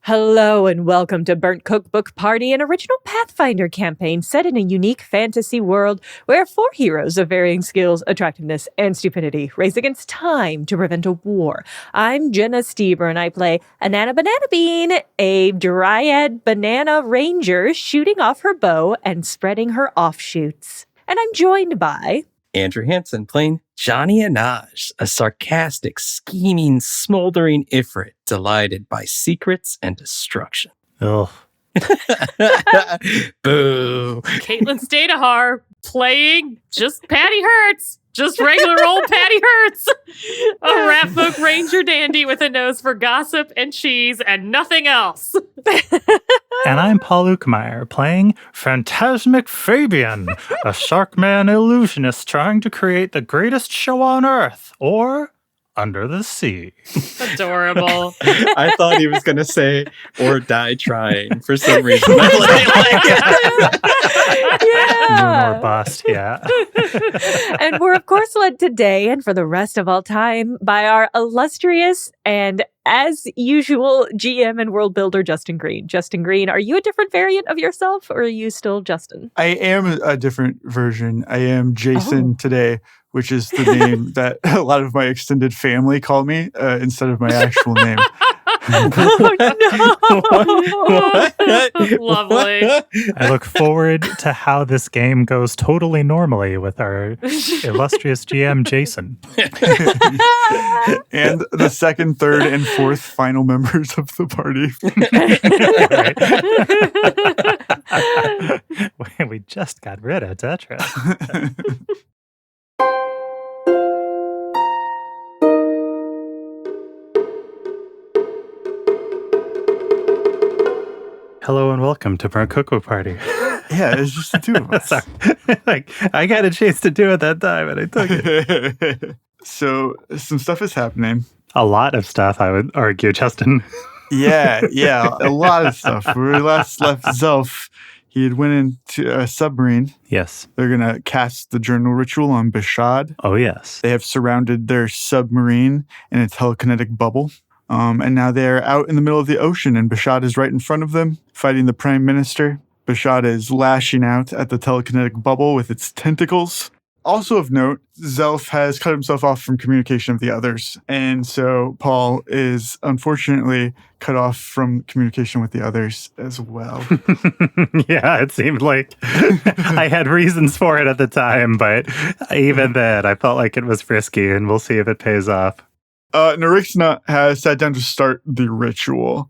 Hello and welcome to Burnt Cookbook Party, an original Pathfinder campaign set in a unique fantasy world where 4 heroes of varying skills, attractiveness, and stupidity race against time to prevent a war. I'm Jenna Stoeber and I play Anana Banana Bean, a dryad banana ranger shooting off her bow and spreading her offshoots. And I'm joined by... Andrew Hansen playing Janni Innaj, a sarcastic, scheming, smoldering ifrit delighted by secrets and destruction. Oh. Boo. Caitlin Stayduhar playing just Patty Hurts. Just regular old Patty Hurts. A ratfolk ranger dandy with a nose for gossip and cheese and nothing else. And I'm Paul Luetkemeyer playing Phantasmic Fabian, a Sharkman illusionist trying to create the greatest show on Earth, or under the sea. Adorable. I thought he was going to say, or die trying, for some reason. I Yeah. Moon or bust, yeah. And we're, of course, led today and for the rest of all time by our illustrious and, as usual, GM and world builder, Justin Green. Justin Green, are you a different variant of yourself, or are you still Justin? I am a different version. I am Jason today, which is the name that a lot of my extended family call me instead of my actual name. Oh, no. Lovely. I look forward to how this game goes totally normally with our illustrious GM, Jason. And the second, third, and fourth final members of the party. We just got rid of Tetra. Hello and welcome to Burnt Cookbook Party. Yeah, it's just the two of us. Sorry. I got a chance to do it that time and I took it. So some stuff is happening. A lot of stuff, I would argue, Justin. Yeah, a lot of stuff. When we last left Zelf, he had went into a submarine. Yes. They're going to cast the journal ritual on Bashad. Oh, yes. They have surrounded their submarine in a telekinetic bubble. And now they're out in the middle of the ocean, and Bashad is right in front of them, fighting the Prime Minister. Bashad is lashing out at the telekinetic bubble with its tentacles. Also of note, Zelf has cut himself off from communication with the others. And so Paul is unfortunately cut off from communication with the others as well. Yeah, it seemed like I had reasons for it at the time, but even then, I felt like it was risky, and we'll see if it pays off. Narixna has sat down to start the ritual.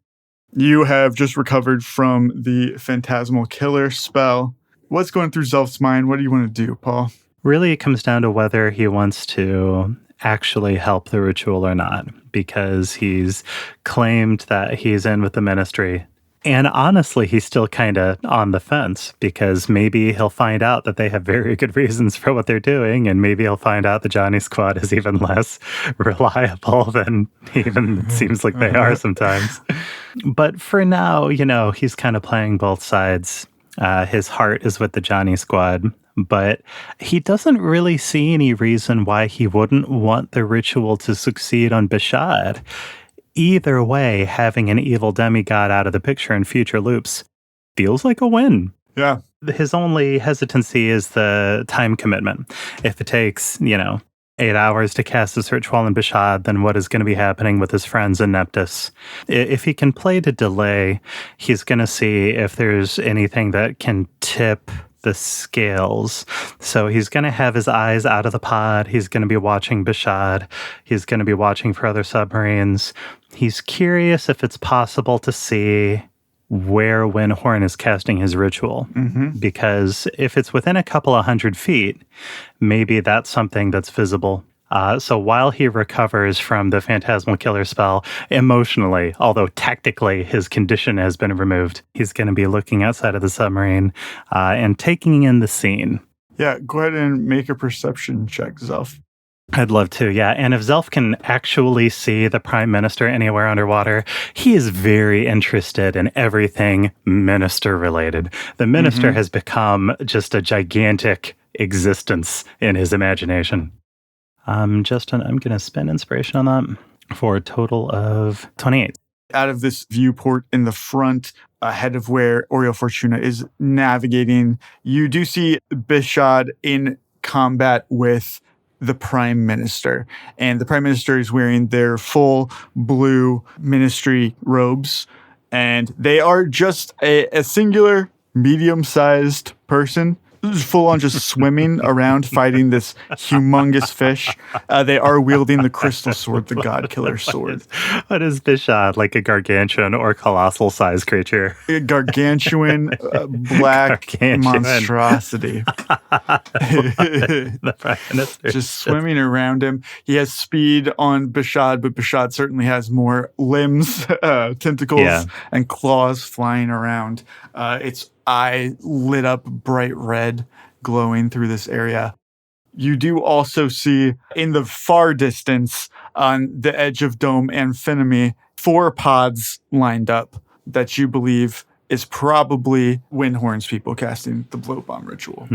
You have just recovered from the Phantasmal Killer spell. What's going through Zelf's mind? What do you want to do, Paul? Really, it comes down to whether he wants to actually help the ritual or not, because he's claimed that he's in with the ministry. And honestly, he's still kind of on the fence, because maybe he'll find out that they have very good reasons for what they're doing, and maybe he'll find out the Johnny Squad is even less reliable than even it seems like they are sometimes. But for now, he's kind of playing both sides. His heart is with the Johnny Squad, but he doesn't really see any reason why he wouldn't want the ritual to succeed on Bashad. Either way, having an evil demigod out of the picture in future loops feels like a win. Yeah. His only hesitancy is the time commitment. If it takes, 8 hours to cast this ritual in Bashad, then what is going to be happening with his friends in Neptus? If he can play to delay, he's going to see if there's anything that can tip the scales. So he's going to have his eyes out of the pod. He's going to be watching Bashad. He's going to be watching for other submarines. He's curious if it's possible to see where Windhorn is casting his ritual. Mm-hmm. Because if it's within a couple of 100 feet, maybe that's something that's visible. So while he recovers from the Phantasmal Killer spell emotionally, although tactically his condition has been removed, he's going to be looking outside of the submarine and taking in the scene. Yeah, go ahead and make a perception check, Zelf. I'd love to, yeah. And if Zelf can actually see the Prime Minister anywhere underwater, he is very interested in everything minister-related. The minister has become just a gigantic existence in his imagination. Justin, I'm going to spend inspiration on that for a total of 28. out of this viewport in the front, ahead of where Oriol Fortuna is navigating, you do see Bishad in combat with the Prime Minister. And the Prime Minister is wearing their full blue ministry robes. And they are just a singular, medium-sized person, full on just swimming around fighting this humongous fish. They are wielding the crystal sword, the God Killer sword. What is Bishad? Like a gargantuan or colossal sized creature? A gargantuan black monstrosity. The Prime Minister. Just swimming around him. He has speed on Bishad, but Bishad certainly has more limbs, tentacles, and claws flying around. Its eye lit up bright red, glowing through this area. You do also see in the far distance on the edge of Dome Amphinemy 4 pods lined up that you believe is probably Windhorn's people casting the blow bomb ritual.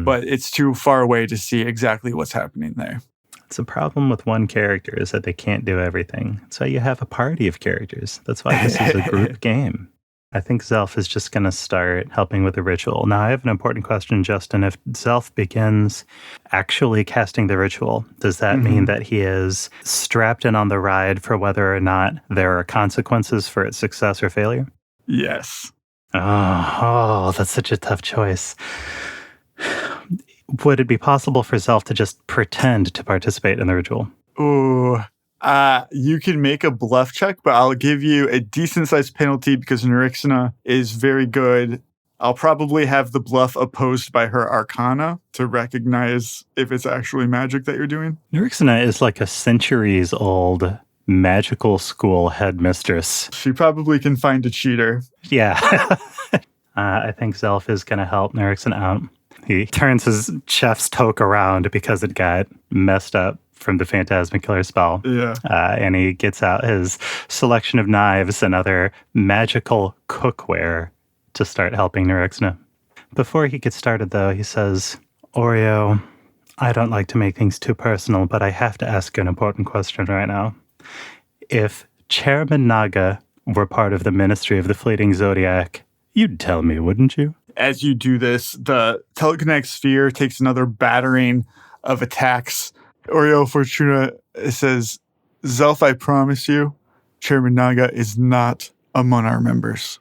But it's too far away to see exactly what's happening there. It's a problem with one character is that they can't do everything. So you have a party of characters. That's why this is a group game. I think Zelf is just going to start helping with the ritual. Now, I have an important question, Justin. If Zelf begins actually casting the ritual, does that mean that he is strapped in on the ride for whether or not there are consequences for its success or failure? Yes. Oh, that's such a tough choice. Would it be possible for Zelf to just pretend to participate in the ritual? Ooh. You can make a bluff check, but I'll give you a decent-sized penalty because Nerixna is very good. I'll probably have the bluff opposed by her arcana to recognize if it's actually magic that you're doing. Nerixna is like a centuries-old magical school headmistress. She probably can find a cheater. Yeah. I think Zelf is going to help Nerixna out. He turns his chef's toque around because it got messed up from the Phantasmic Killer spell. Yeah. And he gets out his selection of knives and other magical cookware to start helping Nerixna. Before he gets started, though, he says, Oreo, I don't like to make things too personal, but I have to ask you an important question right now. If Chairman Naga were part of the Ministry of the Fleeting Zodiac, you'd tell me, wouldn't you? As you do this, the telekinetic sphere takes another battering of attacks. Oriol Fortuna says, Zelf, I promise you, Chairman Naga is not among our members.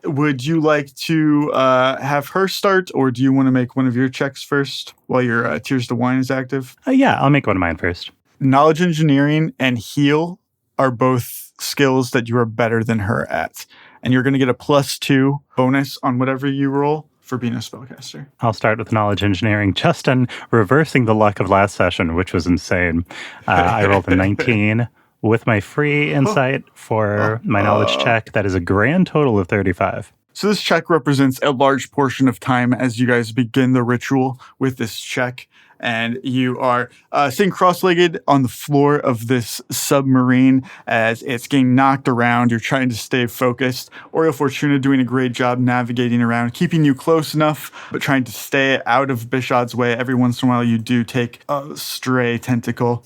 Would you like to have her start, or do you want to make one of your checks first while your Tears to Wine is active? Yeah, I'll make one of mine first. Knowledge engineering and heal are both skills that you are better than her at. And you're going to get a +2 bonus on whatever you roll for being a spellcaster. I'll start with knowledge engineering, just on reversing the luck of last session, which was insane. I rolled a 19 with my free insight for my knowledge check. That is a grand total of 35. So this check represents a large portion of time as you guys begin the ritual with this check. And you are sitting cross-legged on the floor of this submarine as it's getting knocked around. You're trying to stay focused. Oriol Fortuna doing a great job navigating around, keeping you close enough, but trying to stay out of Bishad's way. Every once in a while, you do take a stray tentacle.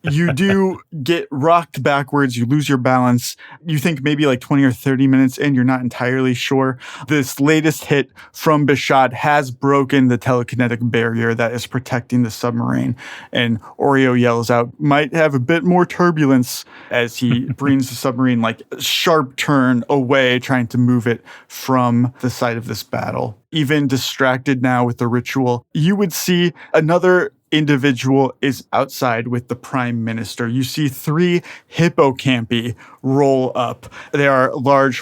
You do get rocked backwards. You lose your balance. You think maybe like 20 or 30 minutes in, you're not entirely sure. This latest hit from Bishad has broken the telekinetic barrier that is protecting the submarine, and Oreo yells out, might have a bit more turbulence, as he brings the submarine like a sharp turn away, trying to move it from the site of this battle. Even distracted now with the ritual, you would see another individual is outside with the Prime Minister. You see 3 hippocampi roll up. They are large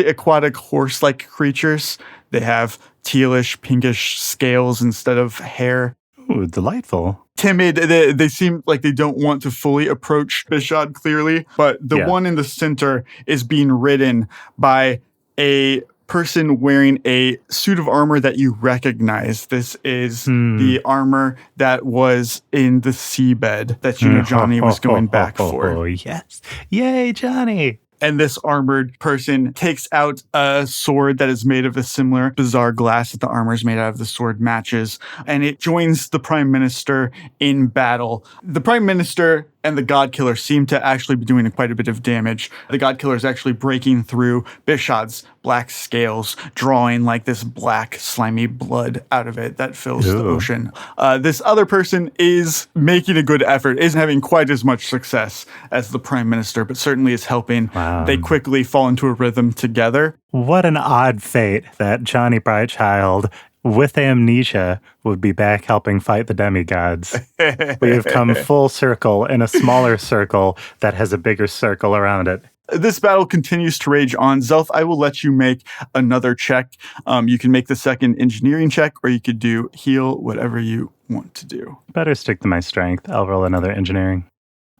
aquatic horse-like creatures. They have tealish, pinkish scales instead of hair. Ooh, delightful. Timid. They seem like they don't want to fully approach Bishad clearly, but the one in the center is being ridden by a person wearing a suit of armor that you recognize. This is the armor that was in the seabed that you know Johnny was going back for. Oh, yes. Yay, Johnny. And this armored person takes out a sword that is made of a similar bizarre glass that the armor is made out of. The sword matches, and it joins the Prime Minister in battle. The Prime Minister and the God Killer seem to actually be doing quite a bit of damage. The God Killer is actually breaking through Bishad's black scales, drawing like this black, slimy blood out of it that fills the ocean. This other person is making a good effort, isn't having quite as much success as the Prime Minister, but certainly is helping. Wow. They quickly fall into a rhythm together. What an odd fate that Johnny Brightchild with amnesia would be back helping fight the demigods. We have come full circle in a smaller circle that has a bigger circle around it. This battle continues to rage on. Zelf, I will let you make another check. You can make the second engineering check, or you could do heal, whatever you want to do. Better stick to my strength. I'll roll another engineering.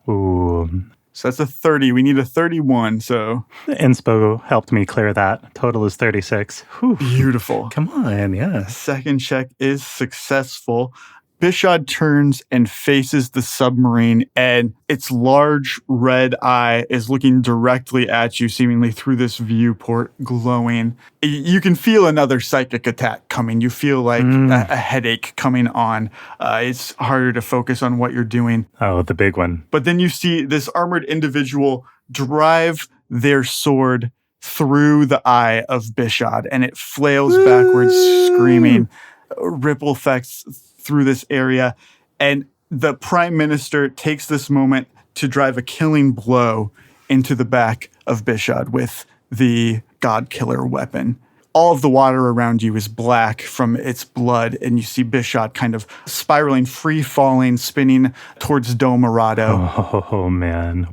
Ooh. So that's a 30. We need a 31, so... Inspo helped me clear that. Total is 36. Whew. Beautiful. Come on, yes. Second check is successful. Bishad turns and faces the submarine, and its large red eye is looking directly at you, seemingly through this viewport, glowing. You can feel another psychic attack coming. You feel like a headache coming on. It's harder to focus on what you're doing. Oh, the big one. But then you see this armored individual drive their sword through the eye of Bishad, and it flails backwards, screaming. Ripple effects through this area, and the Prime Minister takes this moment to drive a killing blow into the back of Bishad with the God Killer weapon. All of the water around you is black from its blood, and you see Bishad kind of spiraling, free-falling, spinning towards Dome Arado. Oh, man.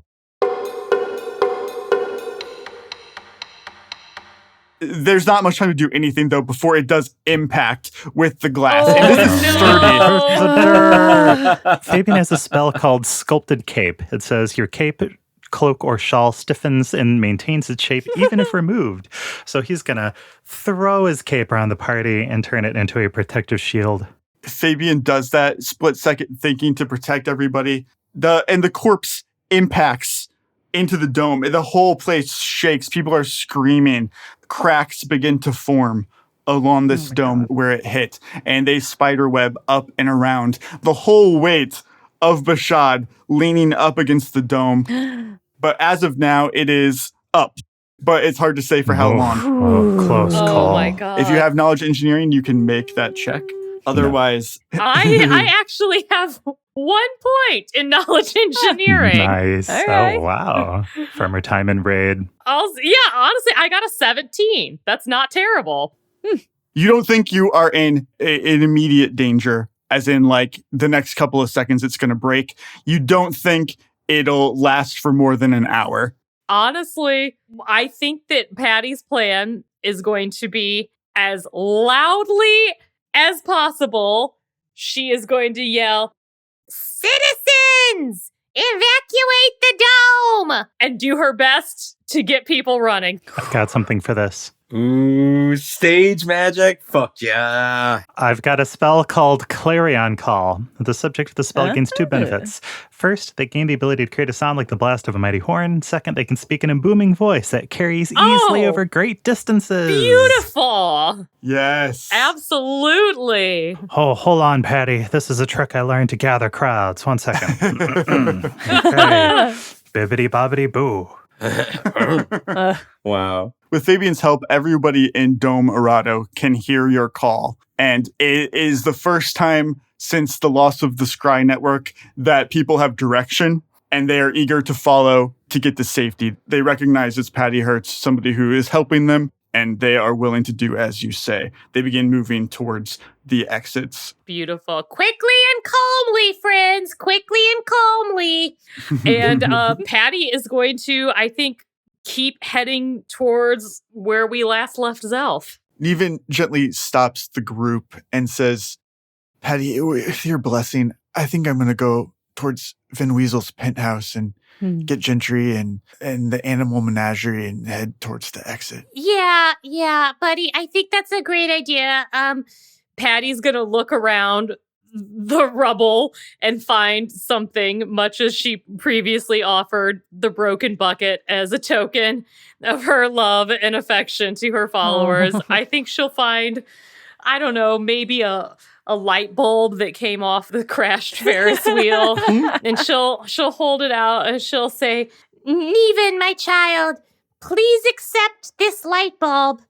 There's not much time to do anything, though, before it does impact with the glass. And this is sturdy. Fabian has a spell called Sculpted Cape. It says your cape, cloak, or shawl stiffens and maintains its shape even if removed. So he's going to throw his cape around the party and turn it into a protective shield. Fabian does that, split second thinking to protect everybody. The corpse impacts into the dome. The whole place shakes. People are screaming. Cracks begin to form along this dome where it hit, and they spiderweb up and around. The whole weight of Bishad leaning up against the dome. But as of now, it is up. But it's hard to say for how long. Oh, close call. Oh my god. If you have knowledge engineering, you can make that check. Otherwise... I actually have 1 point in knowledge engineering. Nice. All right. Oh, wow. From her time in raid. Honestly, I got a 17. That's not terrible. You don't think you are in an immediate danger, as in like the next couple of seconds it's going to break. You don't think it'll last for more than an hour. Honestly, I think that Patty's plan is going to be as loudly as possible. She is going to yell, "Citizens, evacuate the dome!" and do her best to get people running. I've got something for this. Ooh, stage magic. Fuck yeah. I've got a spell called Clarion Call. The subject of the spell gains 2 benefits. First, they gain the ability to create a sound like the blast of a mighty horn. Second, they can speak in a booming voice that carries easily over great distances. Beautiful. Yes. Absolutely. Oh, hold on, Patty. This is a trick I learned to gather crowds. 1 second. Okay. Bibbidi bobbidi boo. Wow. With Fabian's help, everybody in Dome Arado can hear your call. And it is the first time since the loss of the Scry network that people have direction, and they are eager to follow to get to safety. They recognize it's Patty Hertz, somebody who is helping them, and they are willing to do as you say. They begin moving towards the exits. Beautiful. Quickly and calmly, friends. Quickly and calmly. And Patty is going to, I think, keep heading towards where we last left Zelf. Neven gently stops the group and says, "Patty, with your blessing, I think I'm going to go towards Vin Weasel's penthouse and get Gentry and the animal menagerie and head towards the exit." Yeah, buddy. I think that's a great idea. Patty's gonna look around the rubble and find something, much as she previously offered the broken bucket as a token of her love and affection to her followers. I think she'll find I don't know, maybe a light bulb that came off the crashed Ferris wheel. And she'll hold it out and she'll say, Neven, my child, please accept this light bulb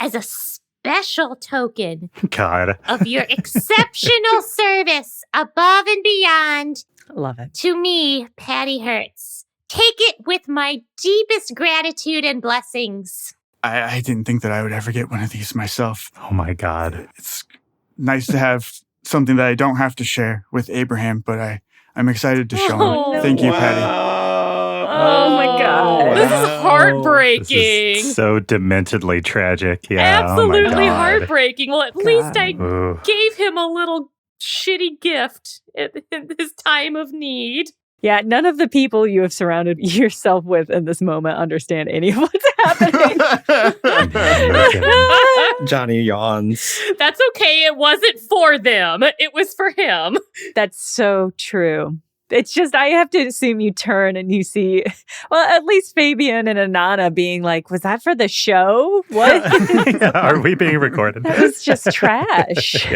as a special token God. of your exceptional service above and beyond Love it. to me, Patty Hertz. Take it with my deepest gratitude and blessings. I didn't think that I would ever get one of these myself. Oh my God. It's nice to have something that I don't have to share with Abraham, but I'm excited to show him. Oh, Thank you, Patty. Oh my God. This is This heartbreaking. is so dementedly tragic. Yeah. Absolutely oh my God. heartbreaking. Well, at least I Ooh. gave him a little shitty gift in his time of need. Yeah, none of the people you have surrounded yourself with in this moment understand any of what's happening. Johnny yawns. That's okay. It wasn't for them. It was for him. That's so true. It's just, I have to assume you turn and you see, well, at least Fabian and Anana being like, was that for the show? What? Are we being recorded? That was just trash.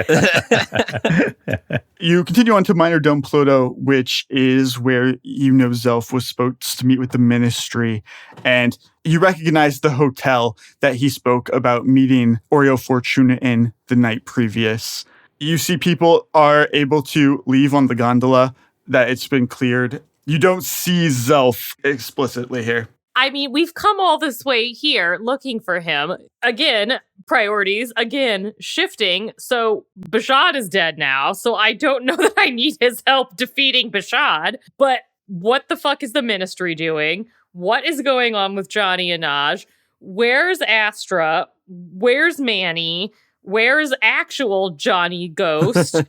You continue on to Minor Dome Pluto, which is where Zelf was supposed to meet with the ministry. And you recognize the hotel that he spoke about meeting Oreo Fortuna in the night previous. You see people are able to leave on the gondola, that it's been cleared. You don't see Zelf explicitly here. I mean, we've come all this way here looking for him. Again, priorities, again, shifting. So Bashad is dead now. So I don't know that I need his help defeating Bashad. But what the fuck is the ministry doing? What is going on with Janni Innaj? Where's Astra? Where's Manny? Where's actual Johnny Ghost?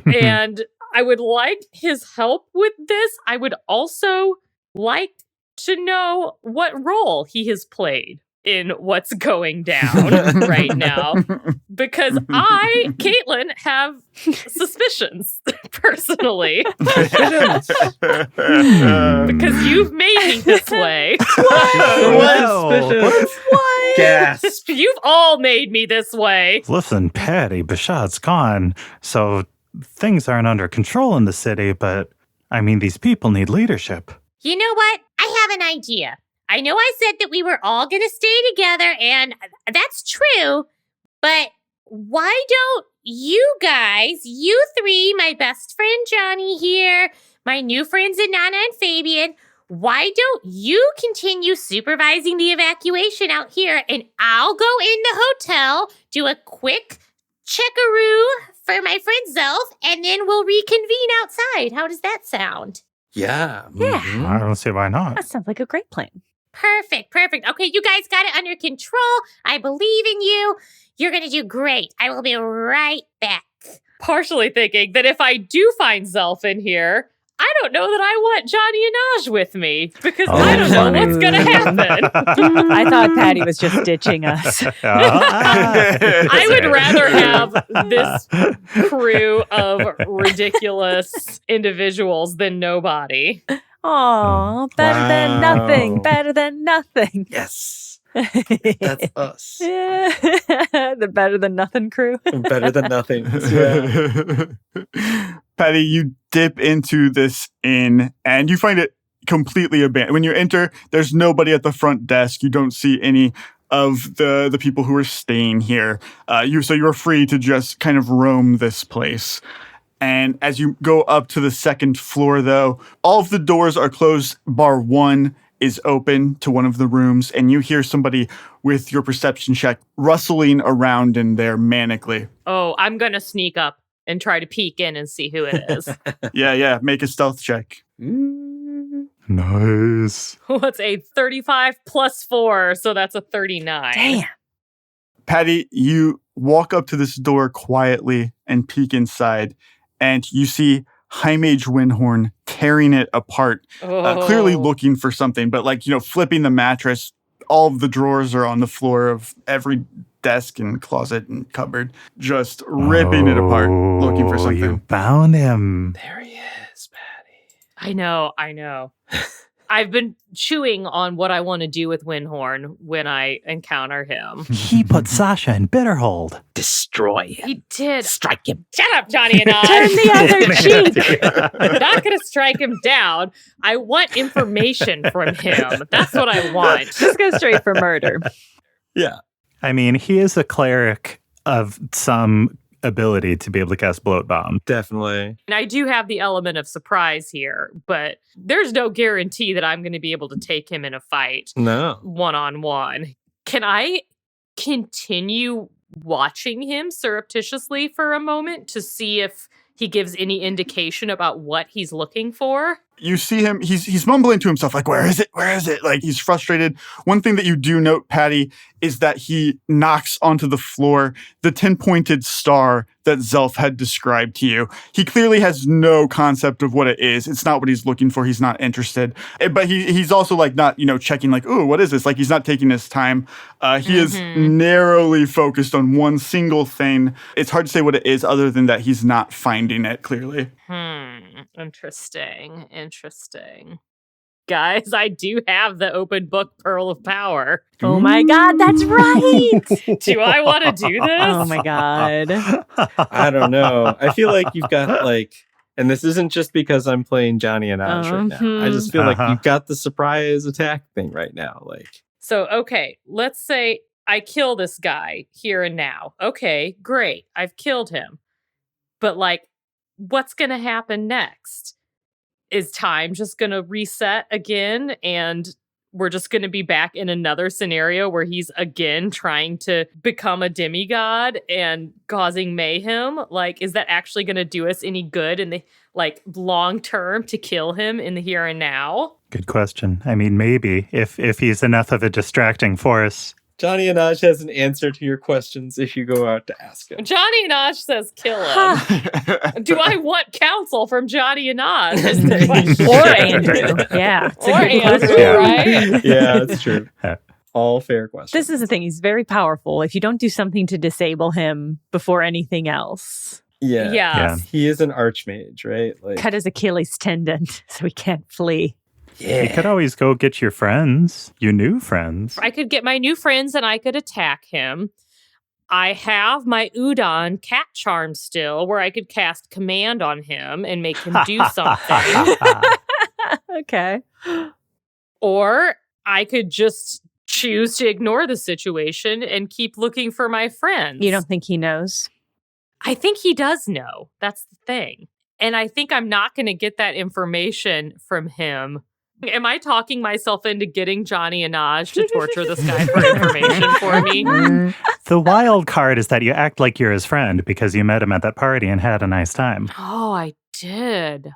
And I would like his help with this. I would also like to know what role he has played in what's going down right now. Because I, Caitlin, have suspicions, personally. Because you've made me this way. What? Gasp. You've all made me this way. Listen, Patty, Bashad's gone, so things aren't under control in the city, but I mean, these people need leadership. You know what? I have an idea. I know I said that we were all going to stay together, and that's true, but why don't you guys, you three, my best friend Johnny here, my new friends Anana and Fabian, why don't you continue supervising the evacuation out here, and I'll go in the hotel, do a quick checkaroo for my friend Zelf, and then we'll reconvene outside. How does that sound? Yeah. Yeah. mhm. I don't see why not. That sounds like a great plan. Perfect. Okay, you guys got it under control. I believe in you. You're going to do great. I will be right back. Partially thinking that if I do find Zelf in here, I don't know that I want Janni Innaj with me because I don't know funny. what's going to happen. I thought Patty was just ditching us. I would rather have this crew of ridiculous individuals than nobody. Aw, better than Wow. nothing. Better than nothing. Yes. That's us. The better than nothing crew. Better than nothing. Yeah. Patty, you dip into this inn and you find it completely abandoned. When you enter, there's nobody at the front desk. You don't see any of the people who are staying here. So you're free to just kind of roam this place. And as you go up to the second floor, though, all of the doors are closed, bar one is open to one of the rooms, and you hear somebody with your perception check rustling around in there manically. Oh, I'm going to sneak up and try to peek in and see who it is. Yeah, make a stealth check. Nice. What's a 35 plus 4? So that's a 39. Damn. Patty, you walk up to this door quietly and peek inside, and you see High Mage Windhorn tearing it apart, clearly Oh. looking for something, but flipping the mattress. All of the drawers are on the floor of every desk and closet and cupboard, just ripping it apart, looking for something. You found him. There he is, Patty. I know. I've been chewing on what I want to do with Windhorn when I encounter him. He put Sasha in Bitterhold. Destroy him. He did. Strike him. Shut up, Johnny Innaj. Turn the other cheek. I'm not going to strike him down. I want information from him. That's what I want. Just go straight for murder. Yeah. I mean, he is a cleric of some ability to be able to cast Bloat Bomb. Definitely. And I do have the element of surprise here, but there's no guarantee that I'm going to be able to take him in a fight No. one-on-one. Can I continue watching him surreptitiously for a moment to see if he gives any indication about what he's looking for? You see him, he's mumbling to himself, like, where is it? Where is it? Like, he's frustrated. One thing that you do note, Patty, is that he knocks onto the floor the 10-pointed star that Zelf had described to you. He clearly has no concept of what it is. It's not what he's looking for. He's not interested. But he's also, like, not, checking, like, ooh, what is this? Like, he's not taking his time. He is narrowly focused on one single thing. It's hard to say what it is other than that he's not finding it, clearly. Interesting. Guys, I do have the open book Pearl of Power. Oh my God, that's right. Do I want to do this? Oh my God. I don't know. I feel like you've got and this isn't just because I'm playing Janni Innaj right now. I just feel like you've got the surprise attack thing right now. So, okay, let's say I kill this guy here and now. Okay, great. I've killed him. But what's going to happen next? Is time just going to reset again and we're just going to be back in another scenario where he's again trying to become a demigod and causing mayhem? Is that actually going to do us any good in the long term to kill him in the here and now? Good question. I mean, maybe if he's enough of a distracting force. Janni Innaj has an answer to your questions if you go out to ask him. Janni Innaj says kill him. Do I want counsel from Janni Innaj? Is the question. Or Andrew. Yeah. Or Andrew, right? Yeah, that's true. All fair questions. This is the thing. He's very powerful. If you don't do something to disable him before anything else. Yeah. He is an archmage, right? Cut his Achilles tendon so he can't flee. Yeah. You could always go get your friends, your new friends. I could get my new friends and I could attack him. I have my Udon cat charm still where I could cast command on him and make him do something. Okay. Or I could just choose to ignore the situation and keep looking for my friends. You don't think he knows? I think he does know. That's the thing. And I think I'm not going to get that information from him. Am I talking myself into getting Janni Innaj to torture this guy for information for me? The wild card is that you act like you're his friend because you met him at that party and had a nice time. Oh, I did.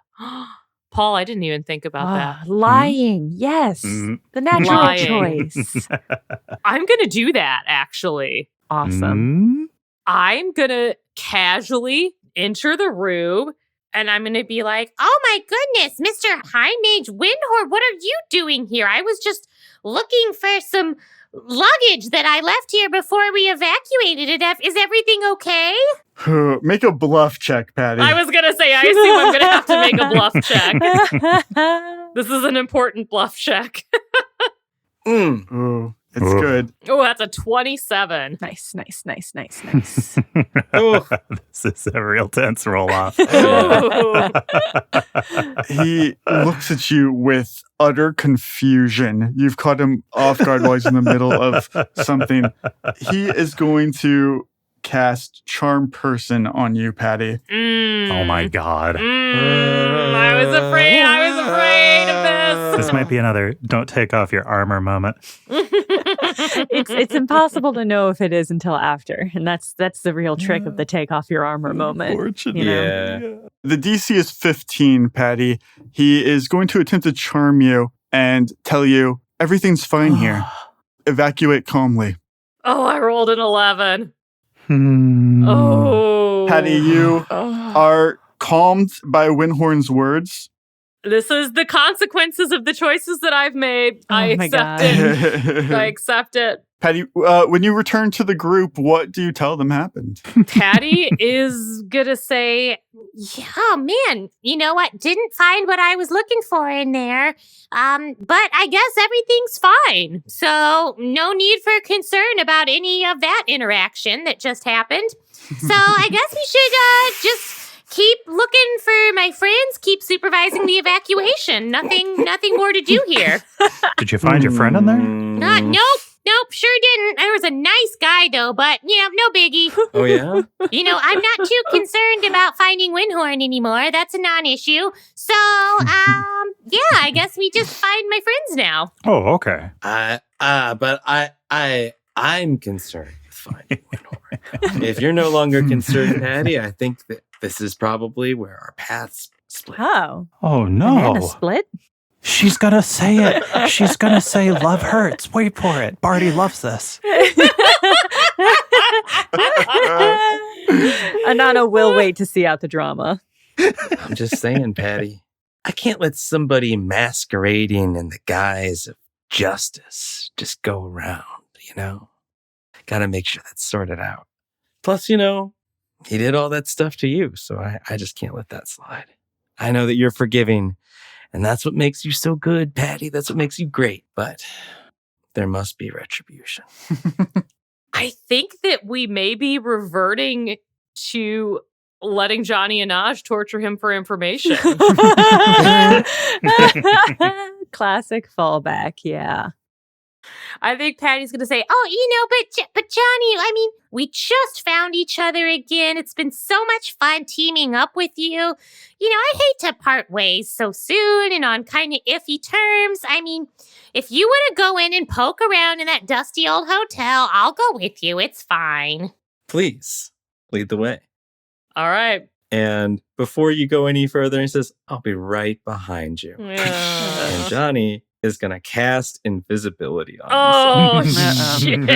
Paul, I didn't even think about that. Lying. Yes. The natural Lying. choice. I'm going to do that, actually. Awesome. I'm going to casually enter the room. And I'm going to be like, oh my goodness, Mr. High Mage Windhorn, what are you doing here? I was just looking for some luggage that I left here before we evacuated it. Is everything okay? Make a bluff check, Patty. I was going to say, I assume I'm going to have to make a bluff check. This is an important bluff check. Ooh, it's good. Oh, that's a 27. Nice. This is a real tense roll-off. He looks at you with utter confusion. You've caught him off guard while he's in the middle of something. He is going to cast Charm Person on you, Patty. Oh my God. I was afraid of this. This might be another don't take off your armor moment. It's impossible to know if it is until after. And that's the real trick of the take off your armor moment. Unfortunately. Yeah. The DC is 15, Patty. He is going to attempt to charm you and tell you everything's fine here. Evacuate calmly. Oh, I rolled an 11. Oh. Patty, you are calmed by Windhorn's words. This is the consequences of the choices that I've made. I my accept God. it. I accept it. Patty, when you return to the group, what do you tell them happened? Patty is gonna say, Oh man, you know what? Didn't find what I was looking for in there. But I guess everything's fine. So no need for concern about any of that interaction that just happened. So I guess we should just keep looking for my friends, keep supervising the evacuation. Nothing more to do here. Did you find your friend in there? Nope, sure didn't. There was a nice guy though, but no biggie. Oh yeah? I'm not too concerned about finding Windhorn anymore. That's a non-issue. So, I guess we just find my friends now. Oh, okay. But I'm concerned with finding Windhorn. If you're no longer concerned, Patty, I think that this is probably where our paths split. Oh. Oh, no. Banana split? She's gonna say it. She's gonna say love hurts. Wait for it. Barty loves this. Anana will wait to see out the drama. I'm just saying, Patty. I can't let somebody masquerading in the guise of justice just go around, Gotta make sure that's sorted out. Plus, he did all that stuff to you, so I just can't let that slide. I know that you're forgiving, and that's what makes you so good, Patty. That's what makes you great, but there must be retribution. I think that we may be reverting to letting Janni Innaj torture him for information. Classic fallback, yeah. I think Patty's going to say, but Johnny, we just found each other again. It's been so much fun teaming up with you. I hate to part ways so soon and on kind of iffy terms. If you want to go in and poke around in that dusty old hotel, I'll go with you. It's fine. Please, lead the way. All right. And before you go any further, he says, I'll be right behind you. And Johnny is going to cast invisibility on himself. Shit.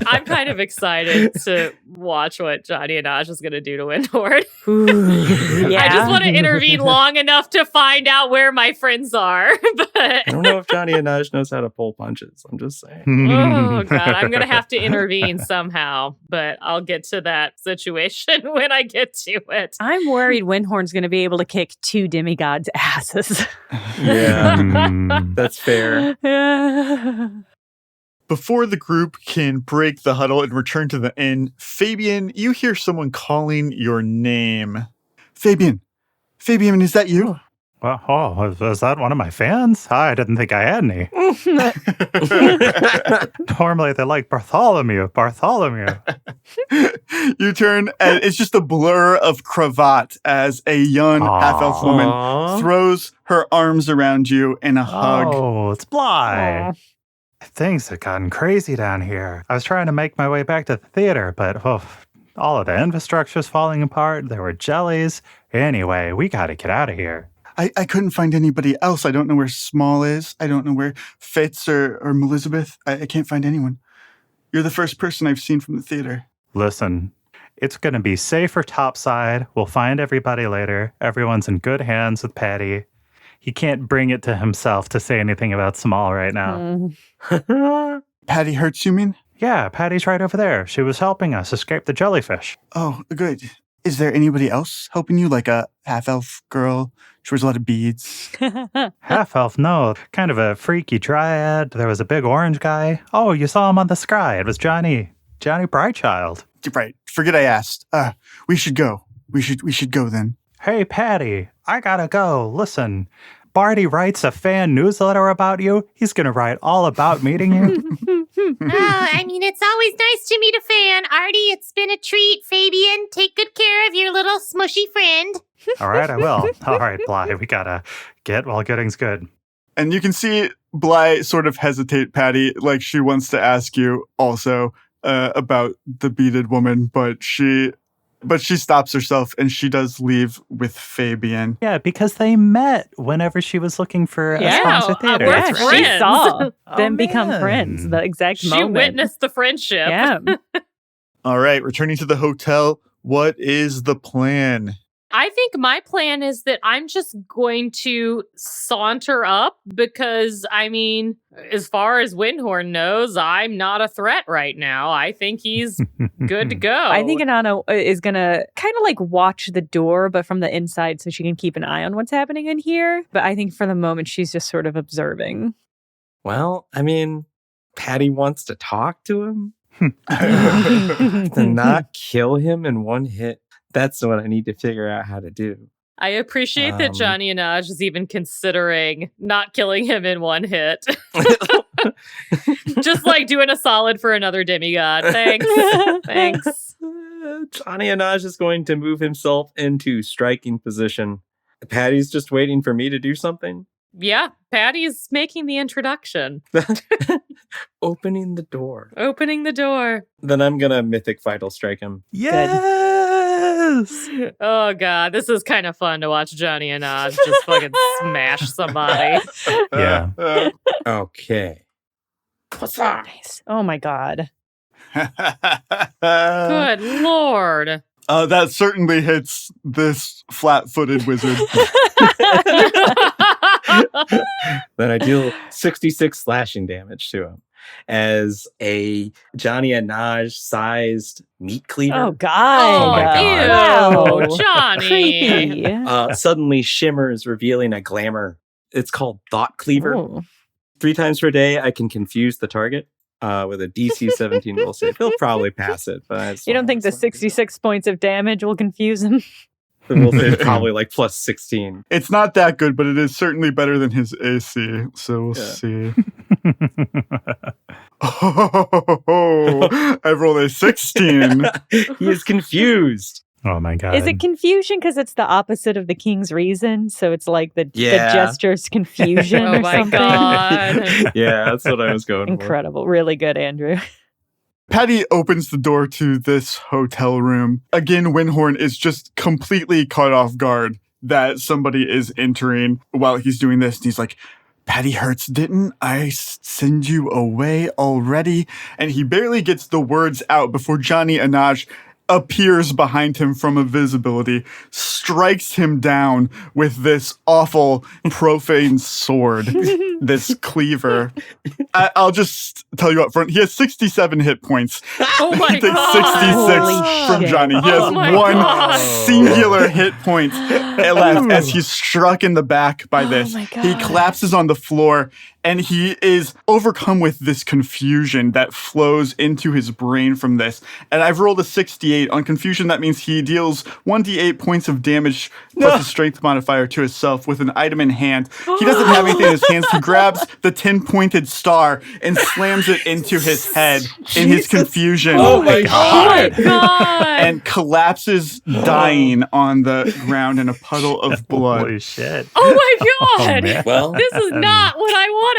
I'm kind of excited to watch what Janni Innaj is going to do to Windhorn. Yeah. I just want to intervene long enough to find out where my friends are. But I don't know if Janni Innaj knows how to pull punches. I'm just saying. Oh, God. I'm going to have to intervene somehow, but I'll get to that situation when I get to it. I'm worried Windhorn's going to be able to kick 2 demigods' asses. Yeah, that's fair. Before the group can break the huddle and return to the inn, Fabian, you hear someone calling your name. Fabian, is that you? Well, was that one of my fans? I didn't think I had any. Normally they like Bartholomew. You turn, and it's just a blur of cravat as a young half-elf woman throws her arms around you in a hug. Oh, it's Bly. Things have gotten crazy down here. I was trying to make my way back to the theater, but all of the infrastructure's falling apart. There were jellies. Anyway, we gotta get out of here. I couldn't find anybody else. I don't know where Small is. I don't know where Fitz or Elizabeth. I can't find anyone. You're the first person I've seen from the theater. Listen, it's going to be safer topside. We'll find everybody later. Everyone's in good hands with Patty. He can't bring it to himself to say anything about Small right now. Patty Hertz, you mean? Yeah, Patty's right over there. She was helping us escape the jellyfish. Oh, good. Is there anybody else helping you, like a half-elf girl? She wears a lot of beads. Half-elf, no. Kind of a freaky dryad. There was a big orange guy. Oh, you saw him on the scry. It was Johnny Brightchild. Right. Forget I asked. We should go. We should go then. Hey, Patty, I gotta go. Listen, Barty writes a fan newsletter about you. He's gonna write all about meeting you. It's always nice to meet a fan. Artie, it's been a treat. Fabian, take good care of your little smushy friend. All right, I will. All right, Bly, we gotta get while getting's good. And you can see Bly sort of hesitate, Patty, like she wants to ask you also about the beaded woman, but she stops herself and she does leave with Fabian. Yeah, because they met whenever she was looking for a sponsor theater. We're Yeah, friends. she saw them Oh, become man. friends. The exact She moment. witnessed the friendship. Yeah. All right, returning to the hotel, what is the plan? I think my plan is that I'm just going to saunter up because, I mean, as far as Windhorn knows, I'm not a threat right now. I think he's good to go. I think Inanna is going to kind of like watch the door, but from the inside so she can keep an eye on what's happening in here. But I think for the moment, she's just sort of observing. Well, I mean, Patty wants to talk to him. To not kill him in one hit. That's what I need to figure out how to do. I appreciate that Janni Innaj is even considering not killing him in one hit. Just like doing a solid for another demigod. Thanks. Thanks. Janni Innaj is going to move himself into striking position. Patty's just waiting for me to do something. Yeah, Patty's making the introduction. Opening the door. Opening the door. Then I'm going to Mythic Vital Strike him. Yes! Oh, God. This is kind of fun to watch Janni Innaj just fucking smash somebody. Yeah. Okay. What's up? Nice. Oh my God. Good Lord. That certainly hits this flat-footed wizard. Then I deal 66 slashing damage to him as a Janni Innaj-sized meat cleaver. Oh God. Oh my God. Wow. Ew, Johnny. Creepy. Suddenly shimmers, revealing a glamour. It's called Thought Cleaver. Ooh. 3 times per day, I can confuse the target with a DC 17 will save. He'll probably pass it, but I just You don't wanna- think the 66 points of damage will confuse him? The will save probably like plus 16. It's not that good, but it is certainly better than his AC. So we'll see. Oh, I've rolled a 16. He is confused. Oh my God. Is it confusion because it's the opposite of the king's reason? So it's like the Yeah. gesture's confusion Oh or my something? God. Yeah, that's what I was going for. Incredible. Really good, Andrew. Patty opens the door to this hotel room. Again, Windhorn is just completely caught off guard that somebody is entering while he's doing this. And he's like, Patty Hurts, didn't I send you away already? And he barely gets the words out before Janni Innaj appears behind him from invisibility, strikes him down with this awful profane sword, this cleaver. I'll just tell you up front, he has 67 hit points. Oh my He takes God. 66 from shit. Johnny. He has Oh my one God. singular hit point left as he's struck in the back by this. my He God. collapses on the floor and he is overcome with this confusion that flows into his brain from this. And I've rolled a 68. On confusion, that means he deals 1d8 points of damage plus a strength modifier to himself with an item in hand. He doesn't have anything in his hands. He grabs the 10-pointed star and slams it into his head in his confusion. Oh my Oh God. my God. And collapses, dying on the ground in a puddle of blood. Holy shit. Oh my God. man. Well, This is not what I wanted.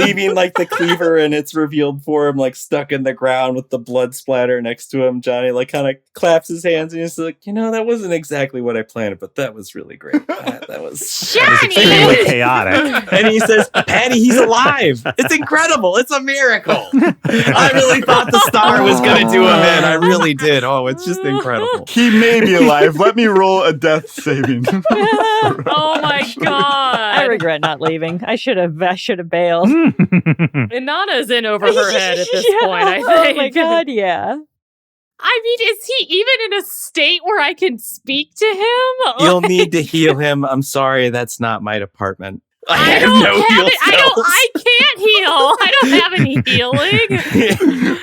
leaving like the cleaver and it's revealed for him, like stuck in the ground with the blood splatter next to him. Johnny like kind of claps his hands and he's like, that wasn't exactly what I planned, but that was really great. That was Extremely chaotic. And he says, Patty, he's alive. It's incredible. It's a miracle. I really thought the star was going to do him in. I really did. Oh, it's just incredible. He may be alive. Let me roll a death saving. Oh my God. I regret not leaving. I should have bailed. Inanna's in over her head at this Yeah. point, I think. Oh my God, yeah. I mean, is he even in a state where I can speak to him? You'll need to heal him. I'm sorry, that's not my department. I have don't no have heal it. I can't heal. I don't have any healing. spells.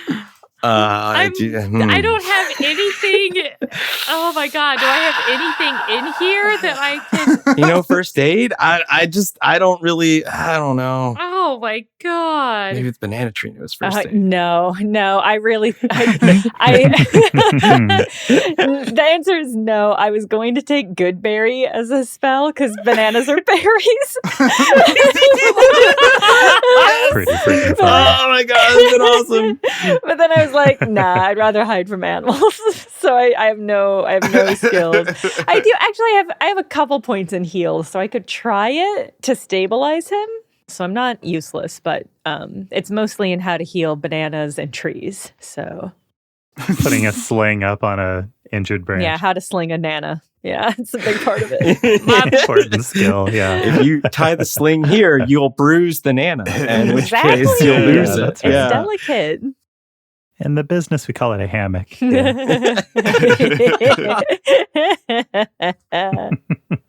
I don't have anything. Oh my God. Do I have anything in here that I can? First aid? I don't know. Oh my God. Maybe it's banana tree news first aid. No, I really, the answer is no. I was going to take good berry as a spell because bananas are berries. Pretty freaking funny. Oh my God, that's been awesome. But then I was like, nah, I'd rather hide from animals. So I have no skills. I have a couple points in heal, so I could try it to stabilize him. So I'm not useless, but it's mostly in how to heal bananas and trees. So Putting a sling up on a injured branch. Yeah, how to sling a nana. Yeah, it's a big part of it. Important skill, yeah. If you tie the sling here, you'll bruise the nana, in which Exactly. case you'll lose Yeah, it. that's It's right. delicate. In the business, we call it a hammock.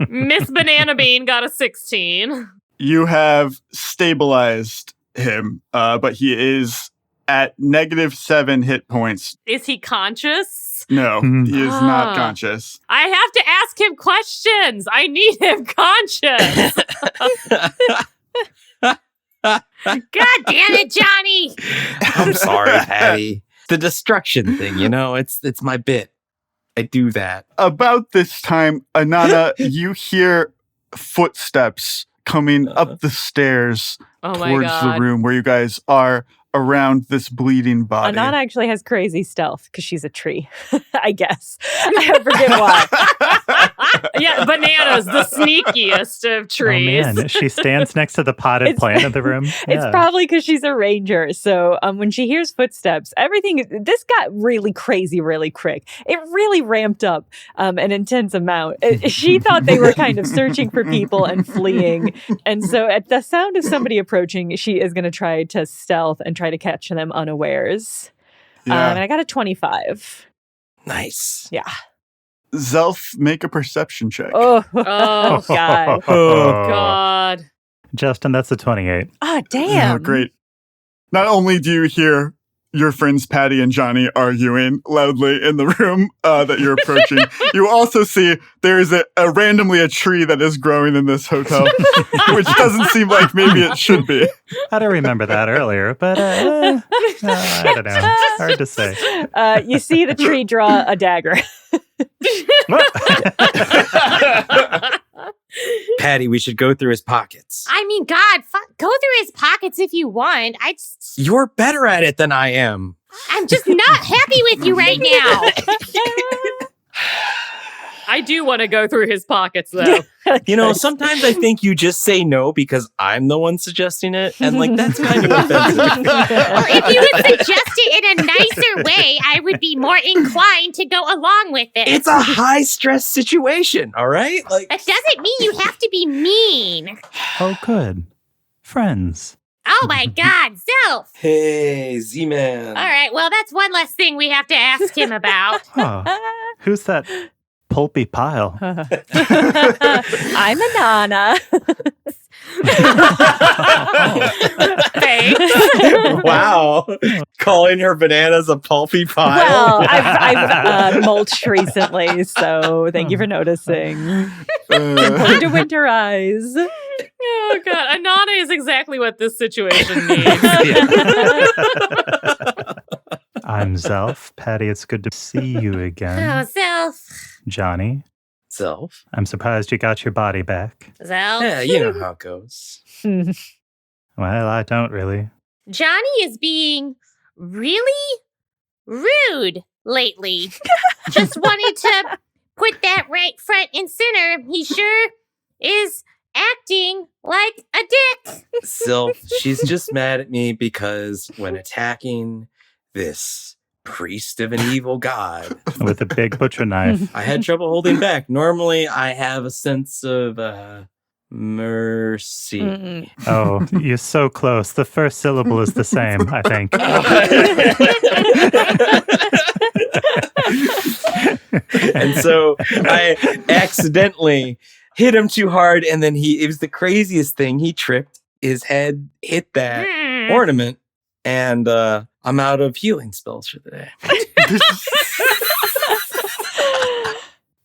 Miss Banana Bean got a 16. You have stabilized him, but he is at -7 hit points. Is he conscious? No, he is not Ah. conscious. I have to ask him questions. I need him conscious. God damn it, Johnny! I'm sorry, Patty. The destruction thing, it's my bit. I do that. About this time, Anana, you hear footsteps coming up the stairs Oh my towards god. the room where you guys are around this bleeding body. Anana actually has crazy stealth because she's a tree, I guess. I forget why. Yeah, bananas, the sneakiest of trees. Oh man, she stands next to the potted It's- plant in the room. It's Yeah. probably because she's a ranger. So when she hears footsteps, this got really crazy really quick. It really ramped up an intense amount. She thought they were kind of searching for people and fleeing. And so at the sound of somebody approaching, she is going to try to stealth and try to catch them unawares. Yeah. And I got a 25. Nice. Yeah. Zelf, make a perception check. Oh, Oh, God. Oh, God. Justin, that's a 28. Oh, damn. Oh, great. Not only do you hear your friends Patty and Johnny arguing loudly in the room that you're approaching, you also see there is randomly a tree that is growing in this hotel, which doesn't seem like maybe it should be. I don't remember that earlier, but I don't know. Hard to say. You see the tree draw a dagger. Patty, we should go through his pockets. I mean, God, go through his pockets if you want. You're better at it than I am. I'm just not happy with you right now. I do want to go through his pockets, though. Sometimes I think you just say no because I'm the one suggesting it, and that's kind of offensive. Well, if you would suggest it in a nicer way, I would be more inclined to go along with it. It's a high stress situation, all right? That doesn't mean you have to be mean. Oh, good. Friends. Oh my God, Zelf! Hey, Z-Man. All right, well, that's one less thing we have to ask him about. Oh, who's that pulpy pile? I'm a Nana. Thanks. Wow. Calling her bananas a pulpy pile. Well, I've mulched recently, so thank you for noticing. Important to winterize. Oh, God. Anana is exactly what this situation needs. I'm Zelf. Patty, it's good to see you again. Oh, Zelf. Johnny, Zelf. I'm surprised you got your body back. Zelf. Yeah, you know how it goes. Well, I don't really. Johnny is being really rude lately. Just wanted to put that right front and center. He sure is acting like a dick. Zelf, she's just mad at me because when attacking this priest of an evil god, With a big butcher knife. I had trouble holding back. Normally, I have a sense of mercy. Mm-mm. Oh, you're so close. The first syllable is the same, I think. And so I accidentally hit him too hard, and then it was the craziest thing. He tripped, his head hit that ornament, and I'm out of healing spells for the day.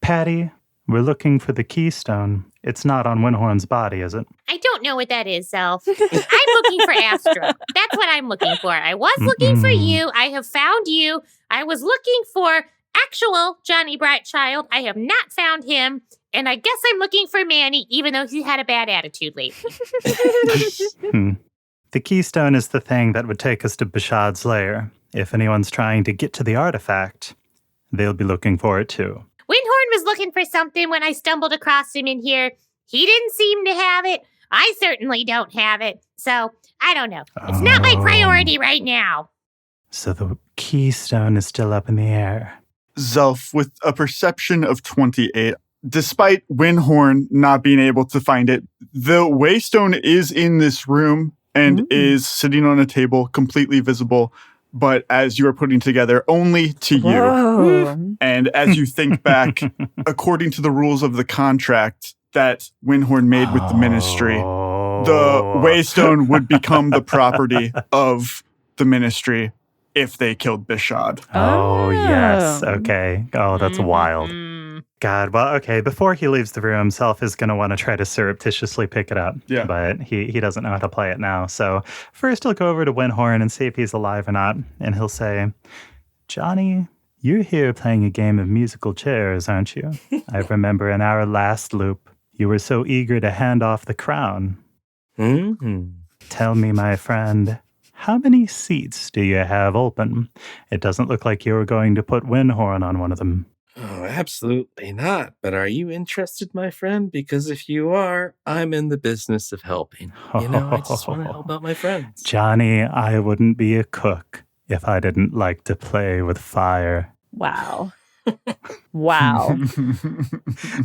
Patty, we're looking for the keystone. It's not on Windhorn's body, is it? I don't know what that is, Zelf. I'm looking for Astra. That's what I'm looking for. I was looking for you. I have found you. I was looking for actual Johnny Brightchild. I have not found him. And I guess I'm looking for Manny, even though he had a bad attitude lately. The keystone is the thing that would take us to Bashad's lair. If anyone's trying to get to the artifact, they'll be looking for it too. Windhorn was looking for something when I stumbled across him in here. He didn't seem to have it. I certainly don't have it. So, I don't know. It's not my priority right now. So the keystone is still up in the air. Zelf, with a perception of 28, despite Windhorn not being able to find it, the waystone is in this room and is sitting on a table, completely visible. But as you are putting together, only to you. Whoa. And as you think back, according to the rules of the contract that Windhorn made with the ministry, the waystone would become the property of the ministry if they killed Bishad. Oh, yes. Okay. Oh, that's wild. Mm. God, well, okay. Before he leaves the room, Zelf is going to want to try to surreptitiously pick it up. Yeah. But he doesn't know how to play it now. So first he'll go over to Windhorn and see if he's alive or not. And he'll say, Johnny, you're here playing a game of musical chairs, aren't you? I remember in our last loop, you were so eager to hand off the crown. Mm-hmm. Tell me, my friend, how many seats do you have open? It doesn't look like you were going to put Windhorn on one of them. Oh, absolutely not. But are you interested, my friend? Because if you are, I'm in the business of helping. I just want to help out my friends. Johnny, I wouldn't be a cook if I didn't like to play with fire. Wow. Wow.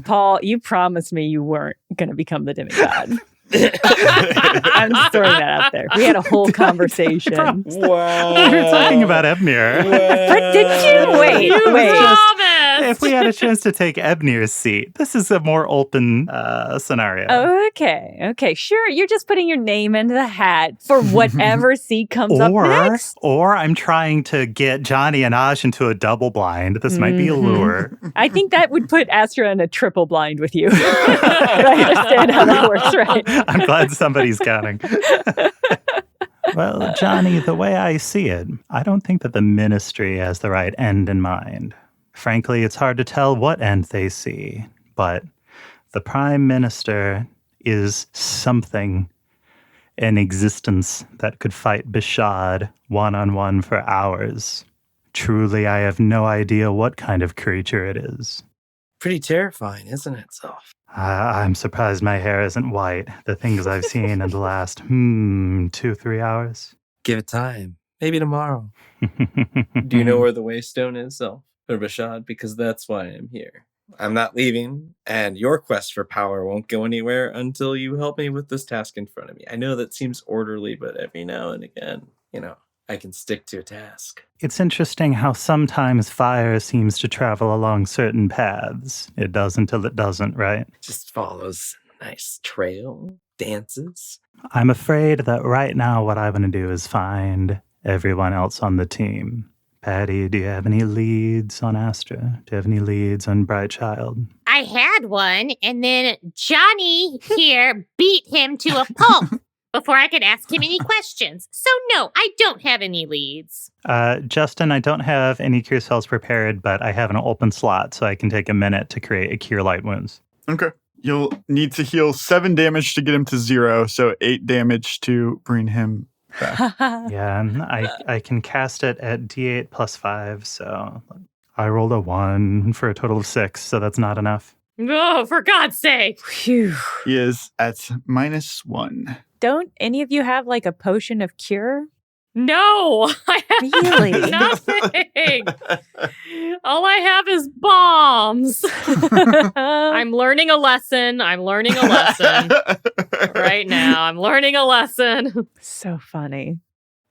Paul, you promised me you weren't going to become the demigod. I'm just throwing that out there. We had a whole conversation. Wow. We were talking about Ebnir. Did you? Wait. Promise. If we had a chance to take Ebnir's seat, this is a more open scenario. Okay. Sure. You're just putting your name into the hat for whatever seat comes up next. Or I'm trying to get Janni Innaj into a double blind. This might be a lure. I think that would put Astra in a triple blind with you. I understand how that works, right? I'm glad somebody's counting. Well, Johnny, the way I see it, I don't think that the ministry has the right end in mind. Frankly, it's hard to tell what end they see, but the prime minister is something in existence that could fight Bishad one-on-one for hours. Truly, I have no idea what kind of creature it is. Pretty terrifying, isn't it, Zelf? I'm surprised my hair isn't white. The things I've seen in the last, 2-3 hours. Give it time. Maybe tomorrow. Do you know where the waystone is, Zelf? Or Bishad? Because that's why I'm here. I'm not leaving, and your quest for power won't go anywhere until you help me with this task in front of me. I know that seems orderly, but every now and again, I can stick to a task. It's interesting how sometimes fire seems to travel along certain paths. It does until it doesn't, right? Just follows a nice trail, dances. I'm afraid that right now what I want to do is find everyone else on the team. Patty, do you have any leads on Astra? Do you have any leads on Bright Child? I had one, and then Johnny here beat him to a pulp before I could ask him any questions. So no, I don't have any leads. Justin, I don't have any cure spells prepared, but I have an open slot, so I can take a minute to create a cure light wounds. Okay. You'll need to heal 7 damage to get him to 0, so 8 damage to bring him back. Yeah, I can cast it at D8 plus 5, so I rolled a 1 for a total of 6, so that's not enough. Oh, for God's sake. Phew. He is at -1. Don't any of you have like a potion of cure? No, I have Really? nothing. All I have is bombs. I'm learning a lesson. Right now. I'm learning a lesson. So funny.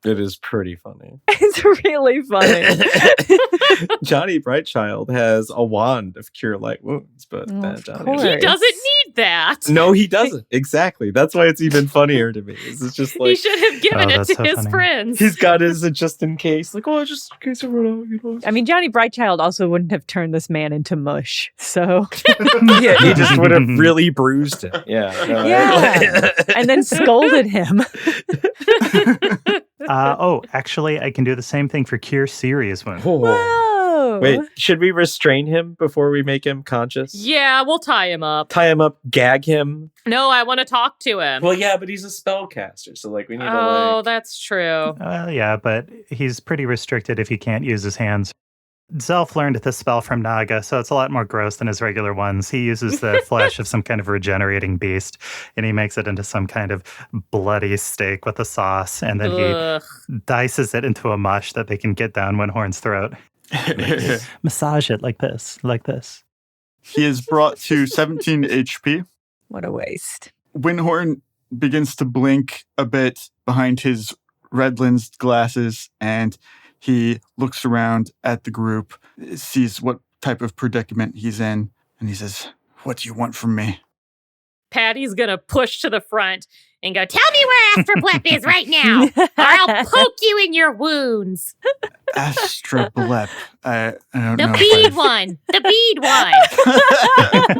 It is pretty funny. It's really funny. Johnny Brightchild has a wand of cure light wounds, but Of Johnny course. He doesn't need that. No, he doesn't. Exactly. That's why it's even funnier to me. It's just He like should have given it that's to so his funny. friends. he's got his just in case. Like, just in case I run out, I mean, Johnny Brightchild also wouldn't have turned this man into mush. So, Yeah, he just would have really bruised him. Yeah. No, Yeah. And then scolded him. Actually, I can do the same thing for cure serious wounds. Oh. Whoa. Wait, should we restrain him before we make him conscious? Yeah, we'll tie him up. Tie him up, gag him. No, I want to talk to him. Well, yeah, but he's a spellcaster, so we need to Oh, that's true. Yeah, but he's pretty restricted if he can't use his hands. Zelf learned this spell from Naga, so it's a lot more gross than his regular ones. He uses the flesh of some kind of regenerating beast, and he makes it into some kind of bloody steak with a sauce, and then Ugh. he dices it into a mush that they can get down Windhorn's throat. Massage it like this, like this. He is brought to 17 HP. What a waste. Windhorn begins to blink a bit behind his red-lensed glasses, and he looks around at the group, sees what type of predicament he's in, and he says, "What do you want from me?" Patty's gonna push to the front and go, Tell me where Astra Blep is right now, or I'll poke you in your wounds. Astra Blep. I don't The know. bead one. The bead one.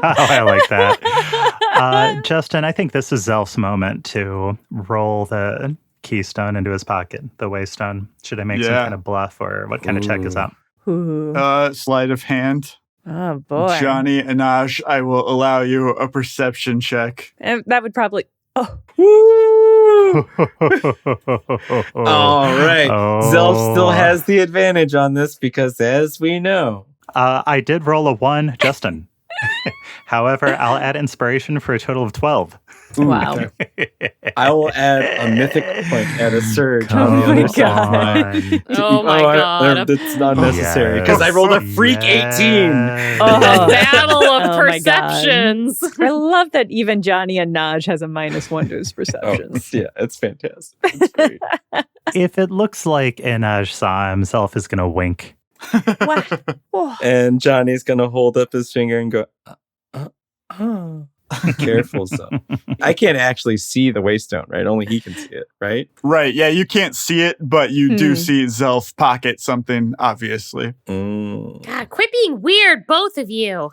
Oh, I like that. Justin, I think this is Zelf's moment to roll the keystone into his pocket, the waystone. Should I make some kind of bluff, or what kind of check is up? Ooh. Sleight of hand. Oh, boy. Janni Innaj, I will allow you a perception check. And that would probably... Oh, All right. Oh. Zelf still has the advantage on this because, as we know, I did roll a 1, Justin. However, I'll add inspiration for a total of 12. wow. I will add a mythic point at a surge Oh on the my other God. side. Oh my God. That's not necessary because I rolled a freak 18. Oh. Battle of Oh my God. perceptions. I love that even Janni Innaj has a -1 to his perceptions. Yeah, it's fantastic. It's great. If it looks like Innaj saw him, Zelf is going to wink. Wow. Oh. And Johnny's going to hold up his finger and go, oh. Be careful, so. I can't actually see the waystone, right? Only he can see it, right? Right, yeah, you can't see it, but you do see Zelf pocket something, obviously. Mm. God, quit being weird, both of you.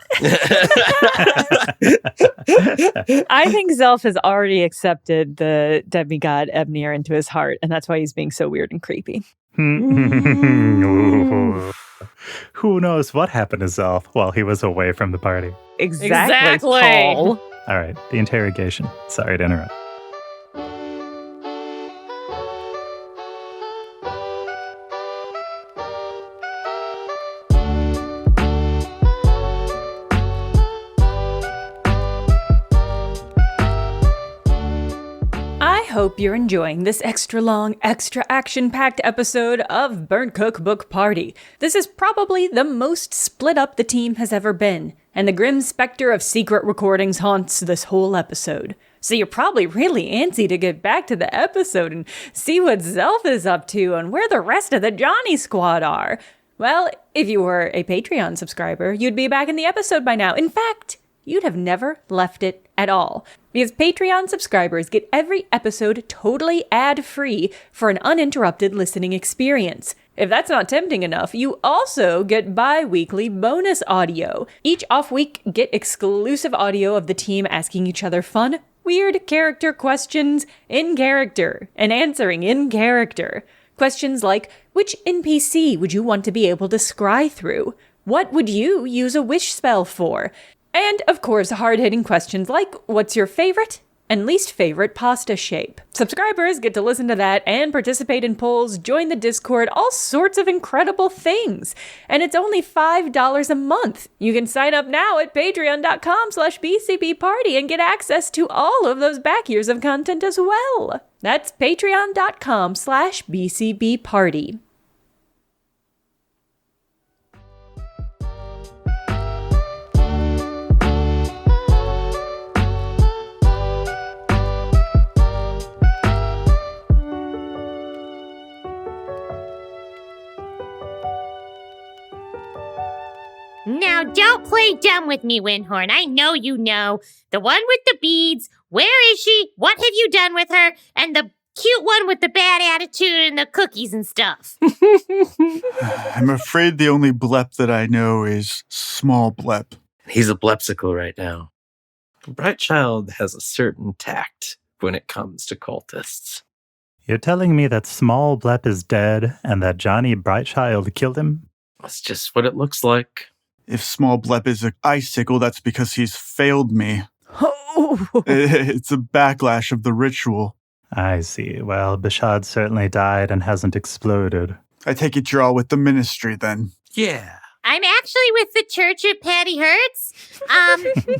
I think Zelf has already accepted the demigod Ebnir into his heart, and that's why he's being so weird and creepy. Who knows what happened to Zelf while he was away from the party? Exactly. Exactly. Paul. All right, the interrogation. Sorry to interrupt. I hope you're enjoying this extra long, extra action-packed episode of Burnt Cookbook Party. This is probably the most split up the team has ever been, and the grim specter of secret recordings haunts this whole episode. So you're probably really antsy to get back to the episode and see what Zelf is up to and where the rest of the Johnny squad are. Well, if you were a Patreon subscriber, you'd be back in the episode by now. In fact, you'd have never left it at all. Because Patreon subscribers get every episode totally ad-free for an uninterrupted listening experience. If that's not tempting enough, you also get bi-weekly bonus audio. Each off-week, get exclusive audio of the team asking each other fun, weird character questions in character and answering in character. Questions like, which NPC would you want to be able to scry through? What would you use a wish spell for? And, of course, hard-hitting questions like, what's your favorite and least favorite pasta shape? Subscribers get to listen to that and participate in polls, join the Discord, all sorts of incredible things. And it's only $5 a month. You can sign up now at patreon.com/bcbparty and get access to all of those back years of content as well. That's patreon.com/bcbparty. Now, don't play dumb with me, Windhorn. I know you know. The one with the beads, where is she? What have you done with her? And the cute one with the bad attitude and the cookies and stuff. I'm afraid the only blep that I know is Small Blep. He's a blepsicle right now. Bright Child has a certain tact when it comes to cultists. You're telling me that Small Blep is dead and that Johnny Brightchild killed him? That's just what it looks like. If Small Blep is an icicle, that's because he's failed me. Oh. It's a backlash of the ritual. I see. Well, Bishad certainly died and hasn't exploded. I take it you're all with the ministry then. Yeah, I'm actually with the Church of Patty Hurts, but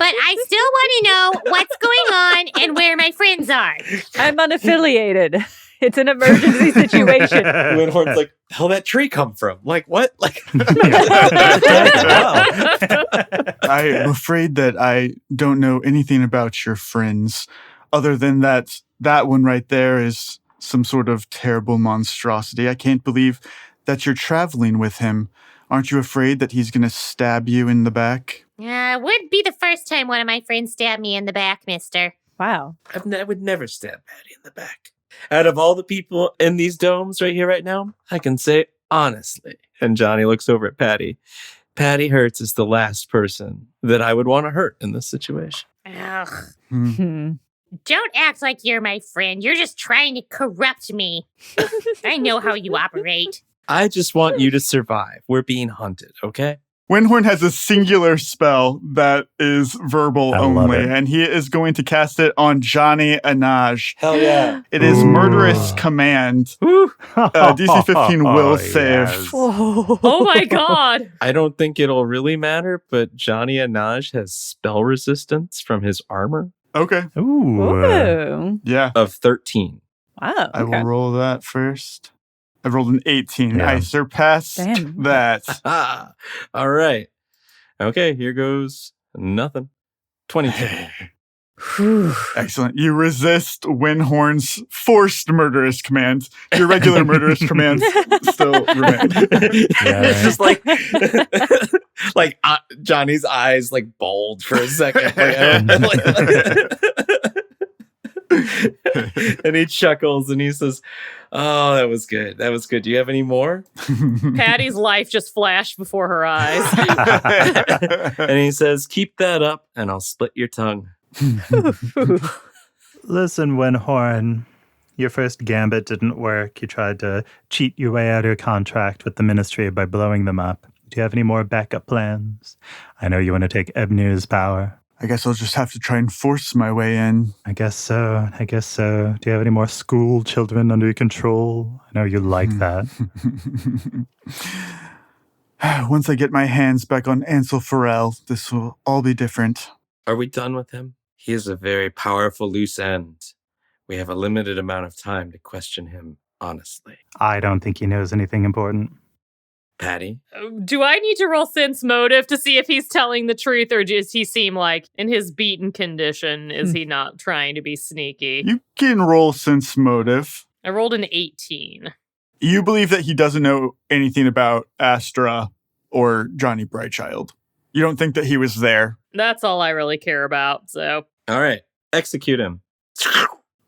I still want to know what's going on and where my friends are. I'm unaffiliated. It's an emergency situation. Windhorn's like, hell, that tree come from? Like, what? Like, I'm afraid that I don't know anything about your friends, other than that one right there is some sort of terrible monstrosity. I can't believe that you're traveling with him. Aren't you afraid that he's going to stab you in the back? It wouldn't be the first time one of my friends stabbed me in the back, mister. Wow. I would never stab Patty in the back. Out of all the people in these domes right here, right now, I can say honestly, and Johnny looks over at Patty, Patty Hurts is the last person that I would want to hurt in this situation. Ugh. Hmm. Don't act like you're my friend. You're just trying to corrupt me. I know how you operate. I just want you to survive. We're being hunted, okay? Windhorn has a singular spell that is verbal I love only, it. and he is going to cast it on Janni Innaj. Hell yeah. It is Ooh. Murderous Command. DC 15 will save. yes. Oh my god. I don't think it'll really matter, but Janni Innaj has spell resistance from his armor Okay. Ooh. Ooh. Yeah. of 13. Wow. I will roll that first. I rolled an 18. Yeah. I surpassed Damn. that. Ah, all right. Okay, here goes nothing. 22. Whew. Excellent. You resist Windhorn's forced murderous command. Your regular murderous commands still remain. It's just like, Johnny's eyes like bulge for a second. And he chuckles and he says, "Oh, that was good. That was good. Do you have any more?" Patty's life just flashed before her eyes. And he says, "Keep that up and I'll split your tongue." Listen, Windhorn, your first gambit didn't work. You tried to cheat your way out of your contract with the ministry by blowing them up. Do you have any more backup plans? I know you want to take Ebnir's power. I guess I'll just have to try and force my way in. I guess so. Do you have any more school children under your control? I know you like that. Once I get my hands back on Ansel Farrell, this will all be different. Are we done with him? He is a very powerful loose end. We have a limited amount of time to question him honestly. I don't think he knows anything important. Patty? Do I need to roll sense motive to see if he's telling the truth, or does he seem like, in his beaten condition, is he not trying to be sneaky? You can roll sense motive. I rolled an 18. You believe that he doesn't know anything about Astra or Johnny Brightchild. You don't think that he was there. That's all I really care about, so. All right. Execute him.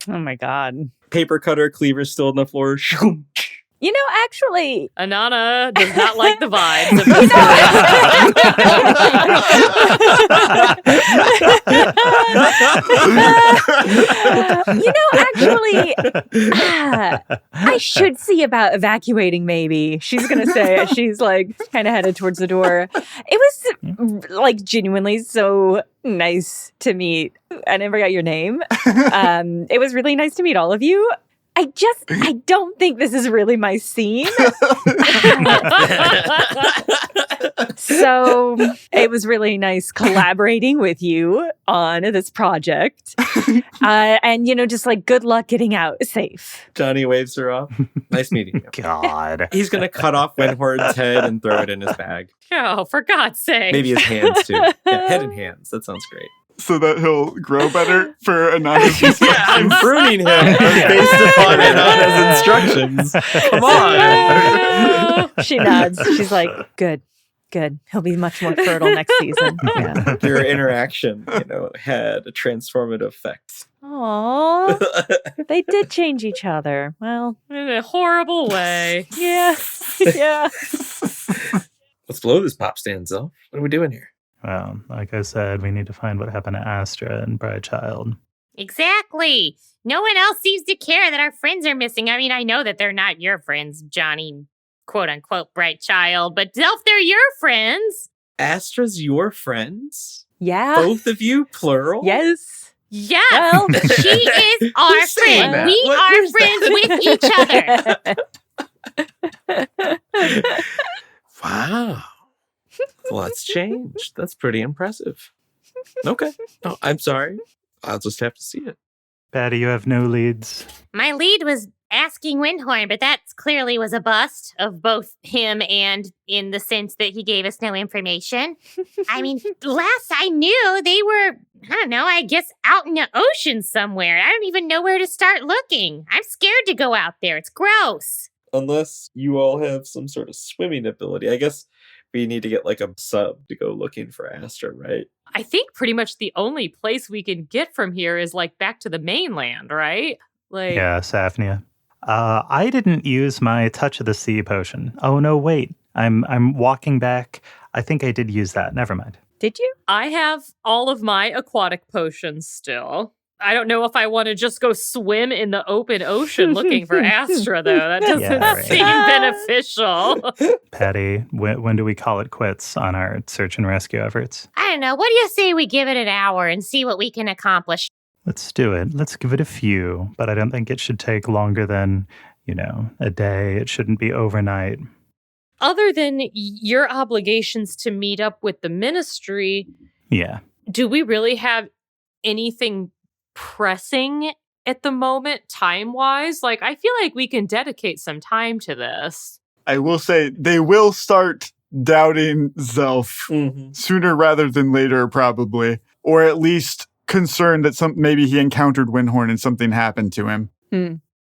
Oh my god. Paper cutter, cleaver still on the floor. You know, actually, Anana does not like the vibes of I should see about evacuating maybe. She's going to say as she's like kind of headed towards the door. It was like genuinely so nice to meet. I never got your name. It was really nice to meet all of you. I don't think this is really my scene. So it was really nice collaborating with you on this project. And, you know, just like good luck getting out safe. Johnny waves her off. Nice meeting you. God. He's going to cut off Windhorn's head and throw it in his bag. Oh, for God's sake. Maybe his hands, too. Yeah, head and hands. That sounds great. So that he'll grow better for Anana's Yeah, I'm pruning him based upon Anana's instructions. Come on. She nods. She's like, good. He'll be much more fertile next season. Yeah. Your interaction, had a transformative effect. Aww. They did change each other. Well, In a horrible way. yeah. Yeah. Let's blow this pop stand, Zelf. What are we doing here? Well, like I said, we need to find what happened to Astra and Brightchild. Exactly. No one else seems to care that our friends are missing. I mean, I know that they're not your friends, Johnny, quote unquote, Brightchild, but Zelf, they're your friends. Astra's your friends? Yeah. Both of you, plural? Yes. Yes, Well, she is our Who's saying friend. that? We Where's are friends with each other. Wow. A lot's changed. That's pretty impressive. Okay. Oh, I'm sorry. I'll just have to see it. Patty, you have no leads. My lead was asking Windhorn, but that clearly was a bust of both him and in the sense that he gave us no information. I mean, last I knew, they were, I don't know, I guess out in the ocean somewhere. I don't even know where to start looking. I'm scared to go out there. It's gross. Unless you all have some sort of swimming ability. I guess we need to get like a sub to go looking for Astra, right? I think pretty much the only place we can get from here is like back to the mainland, right? Like, Yeah, Safnia. I didn't use my Touch of the Sea potion. Oh, no, wait. I'm walking back. I think I did use that. Never mind. Did you? I have all of my aquatic potions still. I don't know if I want to just go swim in the open ocean looking for Astra, though. That doesn't Yeah, right. seem beneficial. Patty, when do we call it quits on our search and rescue efforts? I don't know. What do you say we give it an hour and see what we can accomplish? Let's do it. Let's give it a few, but I don't think it should take longer than, a day. It shouldn't be overnight. Other than your obligations to meet up with the ministry, Yeah. do we really have anything pressing at the moment, time-wise? Like, I feel like we can dedicate some time to this. I will say they will start doubting Zelf sooner rather than later, probably, or at least concerned that maybe he encountered Windhorn and something happened to him.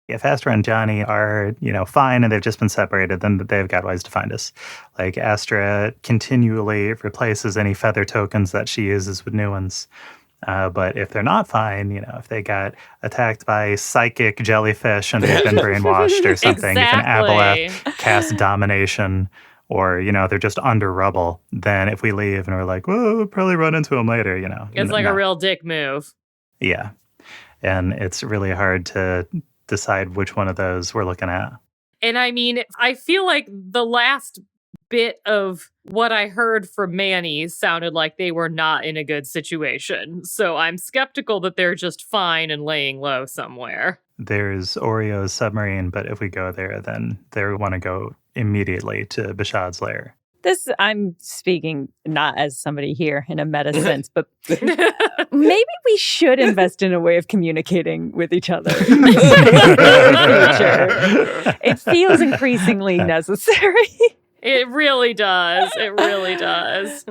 If Astra and Janni are, fine and they've just been separated, then they've got ways to find us. Like, Astra continually replaces any feather tokens that she uses with new ones. But if they're not fine, if they got attacked by psychic jellyfish and they've been brainwashed or something, if an Aboleth casts domination, or, they're just under rubble, then if we leave and we're like, well, we'll probably run into them later, It's like a real dick move. Yeah. And it's really hard to decide which one of those we're looking at. And I mean, I feel like the last bit of what I heard from Manny sounded like they were not in a good situation. So I'm skeptical that they're just fine and laying low somewhere. There's Oreo's submarine, but if we go there, then they want to go immediately to Bashad's lair. I'm speaking not as somebody here in a meta sense, but maybe we should invest in a way of communicating with each other in the future. It feels increasingly necessary. It really does. It really does.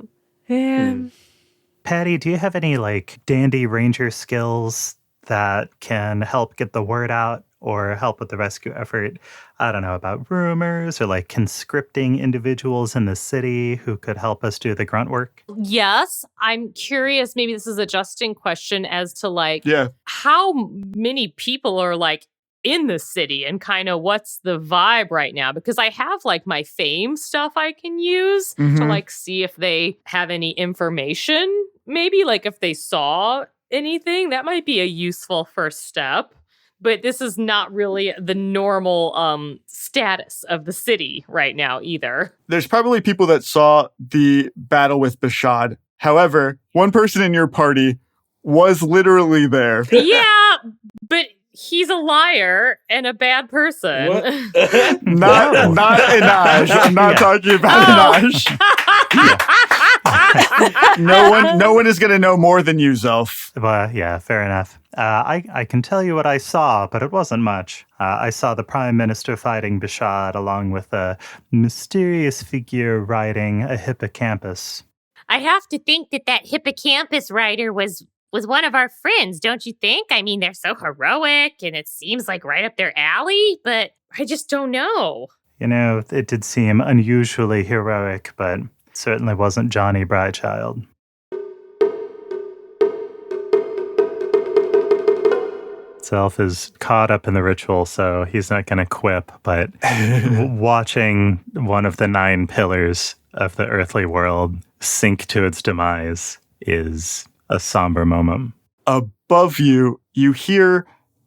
Yeah. Patty, do you have any dandy ranger skills that can help get the word out or help with the rescue effort? I don't know, about rumors or conscripting individuals in the city who could help us do the grunt work? Yes. I'm curious, maybe this is a Justin question as to Yeah. how many people are in the city and kind of what's the vibe right now, because I have my fame stuff I can use to see if they have any information, maybe if they saw anything. That might be a useful first step, but this is not really the normal status of the city right now either. There's probably people that saw the battle with Bashad. However, one person in your party was literally there. Yeah, but he's a liar and a bad person. Not Innaj. I'm not talking about Innaj. No one is going to know more than you, Zelf. Well, yeah, fair enough. I can tell you what I saw, but it wasn't much. I saw the Prime Minister fighting Bashad along with a mysterious figure riding a hippocampus. I have to think that hippocampus rider was one of our friends, don't you think? I mean, they're so heroic and it seems like right up their alley, but I just don't know. It did seem unusually heroic, but certainly wasn't Johnny Brightchild. Zelf is caught up in the ritual, so he's not going to quip, but watching one of the 9 pillars of the earthly world sink to its demise is a somber moment. Above you, you hear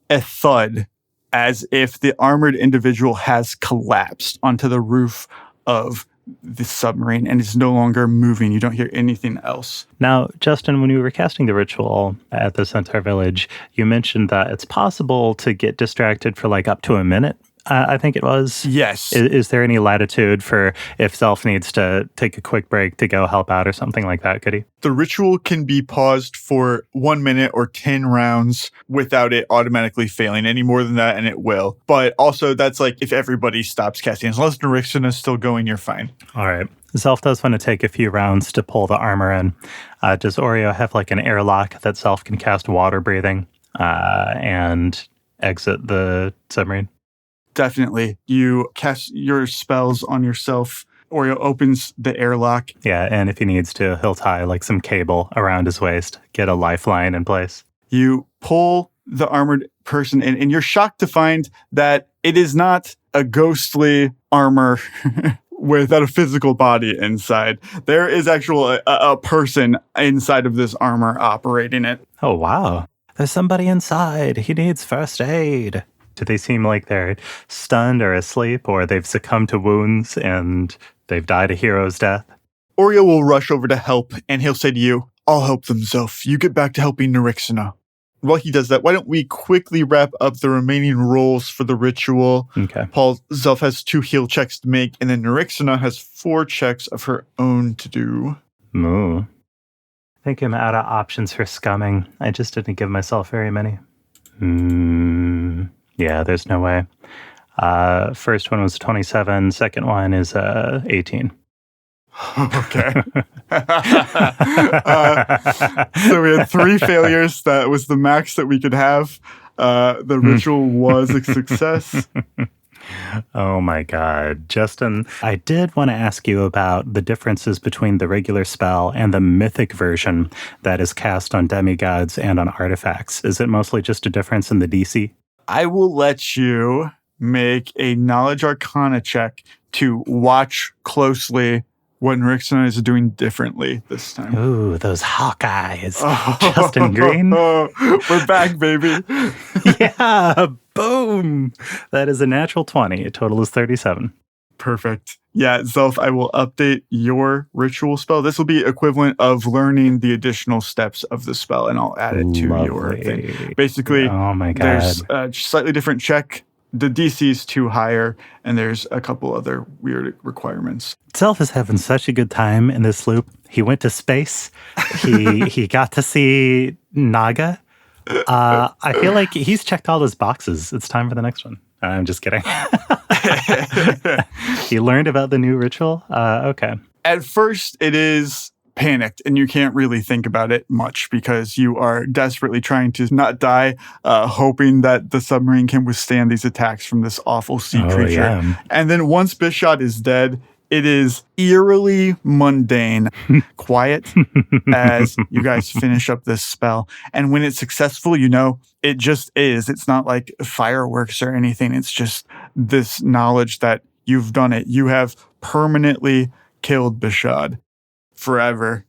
a thud as if the armored individual has collapsed onto the roof of the submarine and is no longer moving. You don't hear anything else. Now, Justin, when you were casting the ritual at the Centaur village, you mentioned that it's possible to get distracted for up to a minute. I think it was. Yes. Is there any latitude for if Zelf needs to take a quick break to go help out or something like that? Could he? The ritual can be paused for 1 minute or 10 rounds without it automatically failing. Any more than that, and it will. But also, that's like if everybody stops casting. As long as Nirixon is still going, you're fine. All right. Zelf does want to take a few rounds to pull the armor in. Does Oreo have like an airlock that Zelf can cast water breathing and exit the submarine? Definitely. You cast your spells on yourself. Oreo opens the airlock. Yeah, and if he needs to, he'll tie like some cable around his waist, get a lifeline in place. You pull the armored person in, and you're shocked to find that it is not a ghostly armor without a physical body inside. There is actually a person inside of this armor operating it. Oh, wow. There's somebody inside. He needs first aid. Do they seem like they're stunned or asleep, or they've succumbed to wounds and they've died a hero's death? Oreo will rush over to help, and he'll say to you, I'll help them, Zelf. You get back to helping Nirixana. While he does that, why don't we quickly wrap up the remaining rolls for the ritual? Okay. Zelf has 2 heal checks to make, and then Nirixana has 4 checks of her own to do. Moo. I think I'm out of options for scumming. I just didn't give myself very many. Yeah, there's no way. First one was 27. Second one is 18. Okay. So we had 3 failures. That was the max that we could have. The ritual was a success. Oh my God. Justin, I did want to ask you about the differences between the regular spell and the mythic version that is cast on demigods and on artifacts. Is it mostly just a difference in the DC? I will let you make a knowledge arcana check to watch closely what Nirixana is doing differently this time. Ooh, those hawk eyes. Justin Green? We're back, baby. Yeah, boom. That is a natural 20. A total is 37. Perfect. Yeah, Zelf, I will update your ritual spell. This will be equivalent of learning the additional steps of the spell, and I'll add it to your thing. Basically, oh my God. There's a slightly different check. The DC is 2 higher, and there's a couple other weird requirements. Zelf is having such a good time in this loop. He went to space. He got to see Naga. I feel like he's checked all his boxes. It's time for the next one. I'm just kidding. He learned about the new ritual? Okay. At first, it is panicked, and you can't really think about it much because you are desperately trying to not die, hoping that the submarine can withstand these attacks from this awful sea creature. Yeah. And then once Bishad is dead, it is eerily mundane, quiet as you guys finish up this spell. And when it's successful, you know, it just is. It's not like fireworks or anything. It's just this knowledge that you've done it. You have permanently killed Bishad forever.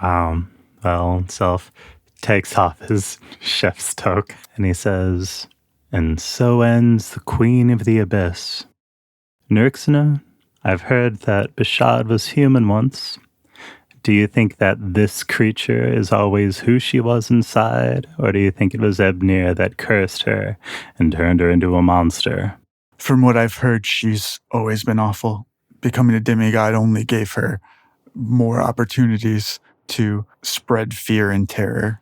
Wow. Well, Zelf takes off his chef's toque and he says, and so ends the Queen of the Abyss. Nirixana, I've heard that Bishad was human once. Do you think that this creature is always who she was inside, or do you think it was Ebnir that cursed her and turned her into a monster? From what I've heard, she's always been awful. Becoming a demigod only gave her more opportunities to spread fear and terror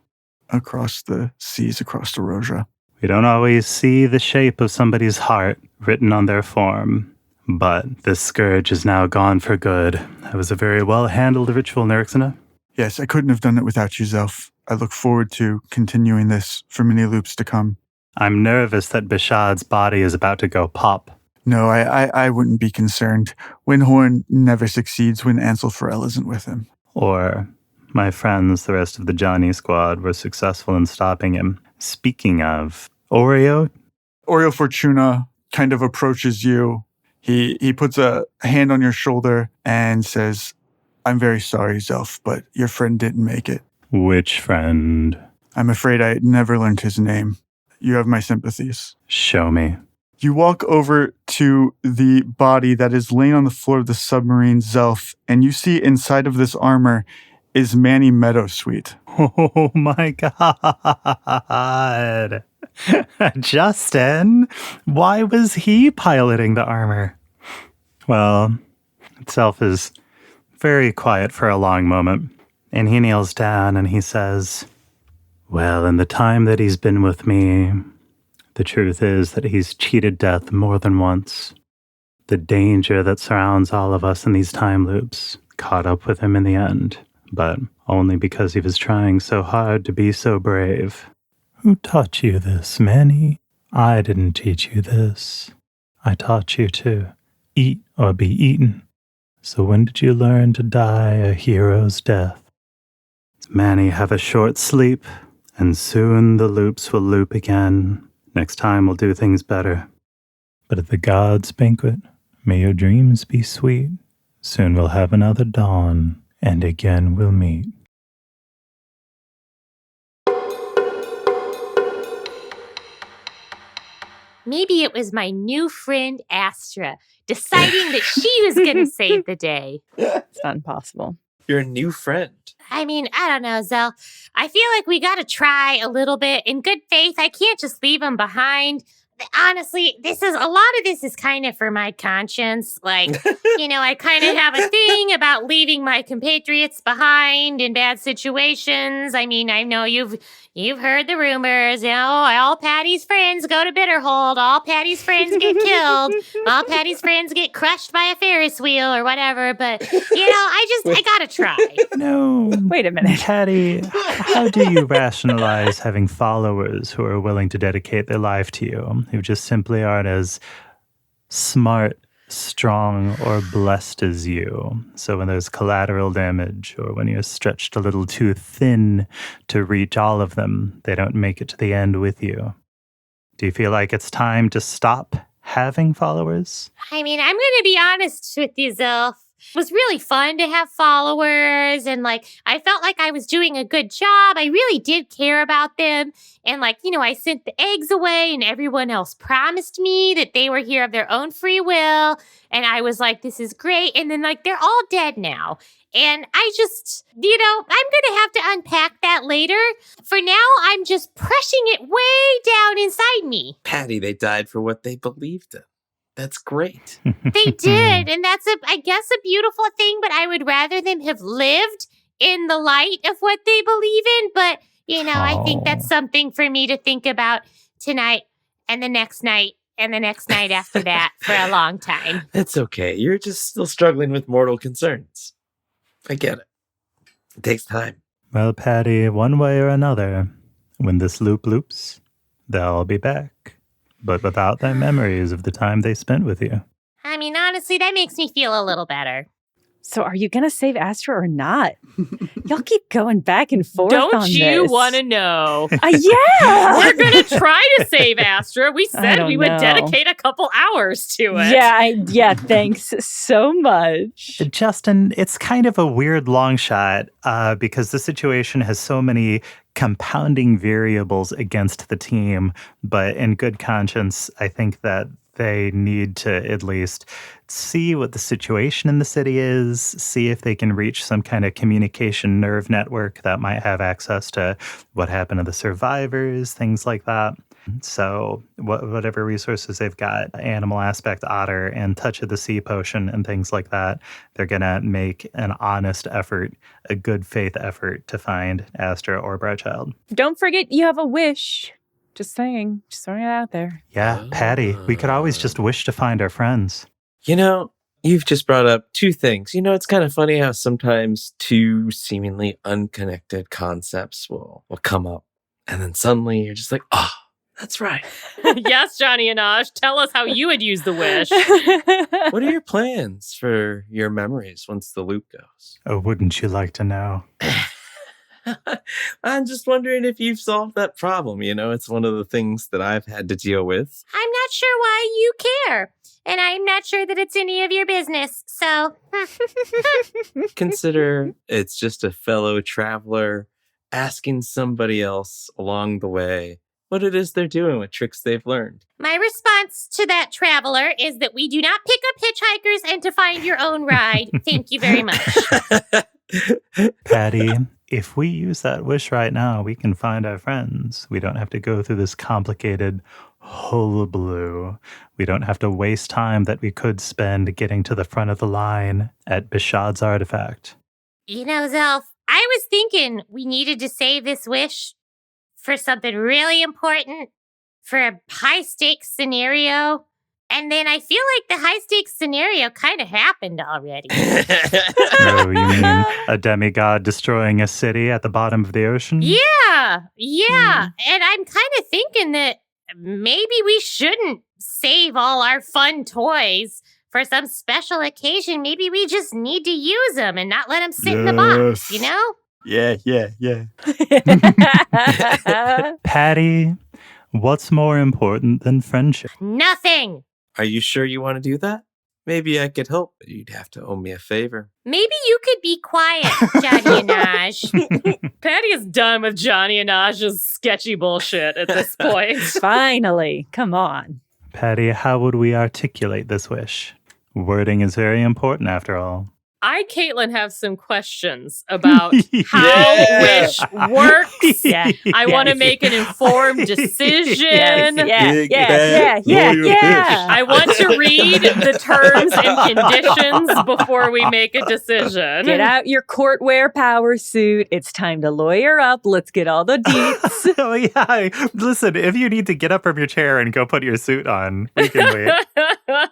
across the seas, across Erosia. We don't always see the shape of somebody's heart written on their form, but this scourge is now gone for good. That was a very well-handled ritual, Nirixana. Yes, I couldn't have done it without you, Zelf. I look forward to continuing this for many loops to come. I'm nervous that Bishad's body is about to go pop. No, I wouldn't be concerned. Windhorn never succeeds when Ansel Farrell isn't with him. Or my friends, the rest of the Johnny squad, were successful in stopping him. Speaking of, Oreo Fortuna kind of approaches you. He puts a hand on your shoulder and says, I'm very sorry, Zelf, but your friend didn't make it. Which friend? I'm afraid I never learned his name. You have my sympathies. Show me. You walk over to the body that is laying on the floor of the submarine, Zelf, and you see inside of this armor is Manny Meadowsweet. Oh my God. Justin, why was he piloting the armor? Well, Zelf is very quiet for a long moment, and he kneels down and he says, well, in the time that he's been with me, the truth is that he's cheated death more than once. The danger that surrounds all of us in these time loops caught up with him in the end, but only because he was trying so hard to be so brave. Who taught you this, Manny? I didn't teach you this. I taught you to eat or be eaten. So when did you learn to die a hero's death? Manny, have a short sleep, and soon the loops will loop again. Next time we'll do things better. But at the gods' banquet, may your dreams be sweet. Soon we'll have another dawn, and again we'll meet. Maybe it was my new friend Astra deciding that she was going to save the day. It's not impossible. Your new friend. I mean, I don't know, Zelf. I feel like we got to try a little bit. In good faith, I can't just leave him behind. Honestly, a lot of this is kind of for my conscience. Like, I kind of have a thing about leaving my compatriots behind in bad situations. I mean, I know you've heard the rumors. All Patty's friends go to Bitterhold. All Patty's friends get killed. All Patty's friends get crushed by a Ferris wheel or whatever. But, I gotta try. No. Wait a minute. Patty, how do you rationalize having followers who are willing to dedicate their life to you, who just simply aren't as smart, strong, or blessed as you? So when there's collateral damage, or when you're stretched a little too thin to reach all of them, they don't make it to the end with you. Do you feel like it's time to stop having followers? I mean, I'm going to be honest with you, Zelf. It was really fun to have followers, and I felt like I was doing a good job. I really did care about them. And I sent the eggs away, and everyone else promised me that they were here of their own free will. And I was like, this is great. And then they're all dead now. And I just, I'm going to have to unpack that later. For now, I'm just pressing it way down inside me. Patty, they died for what they believed in. That's great. They did. And that's, I guess, a beautiful thing. But I would rather them have lived in the light of what they believe in. But, I think that's something for me to think about tonight and the next night and the next night after that for a long time. It's okay. You're just still struggling with mortal concerns. I get it. It takes time. Well, Patty, one way or another, when this loop loops, they'll be back. But without their memories of the time they spent with you. I mean, honestly, that makes me feel a little better. So are you going to save Astra or not? Y'all keep going back and forth on Don't this. you want to know? Yeah! We're going to try to save Astra. We said we would dedicate a couple hours to it. Yeah, thanks so much. Justin, it's kind of a weird long shot because the situation has so many compounding variables against the team. But in good conscience, I think that they need to at least see what the situation in the city is, see if they can reach some kind of communication nerve network that might have access to what happened to the survivors, things like that. So whatever resources they've got, animal aspect otter and touch of the sea potion and things like that, they're going to make an honest effort, a good faith effort to find Astra or Brightchild. Don't forget you have a wish. Just saying. Just throwing it out there. Yeah, Patty, we could always just wish to find our friends. You've just brought up two things. It's kind of funny how sometimes two seemingly unconnected concepts will come up. And then suddenly you're just like, that's right. Yes, Janni Innaj, tell us how you would use the wish. What are your plans for your memories once the loop goes? Oh, wouldn't you like to know? I'm just wondering if you've solved that problem. It's one of the things that I've had to deal with. I'm not sure why you care. And I'm not sure that it's any of your business. So Consider it's just a fellow traveler asking somebody else along the way what it is they're doing with tricks they've learned. my response to that traveler is that we do not pick up hitchhikers and to find your own ride. Thank you very much. Patty, if we use that wish right now, we can find our friends. We don't have to go through this complicated hullabaloo. We don't have to waste time that we could spend getting to the front of the line at Bishad's artifact. You know, Zelf, I was thinking we needed to save this wish for something really important, for a high-stakes scenario. And then I feel like the high-stakes scenario kind of happened already. Oh, you mean a demigod destroying a city at the bottom of the ocean? Yeah. And I'm kind of thinking that maybe we shouldn't save all our fun toys for some special occasion. Maybe we just need to use them and not let them sit in the box, you know? Yeah. Patty, what's more important than friendship? Nothing. Are you sure you want to do that? Maybe I could help, but you'd have to owe me a favor. Maybe you could be quiet, Janni Innaj. Patty is done with Janni Innaj's sketchy bullshit at this point. Finally, come on. Patty, how would we articulate this wish? Wording is very important after all. I, Caitlin, have some questions about how Yeah. wish works. Yeah. I want to make an informed decision. Yeah. I want to read the terms and conditions before we make a decision. Get out your courtwear power suit. It's time to lawyer up. Let's get all the deets. Oh, yeah. Listen, if you need to get up from your chair and go put your suit on, we can wait.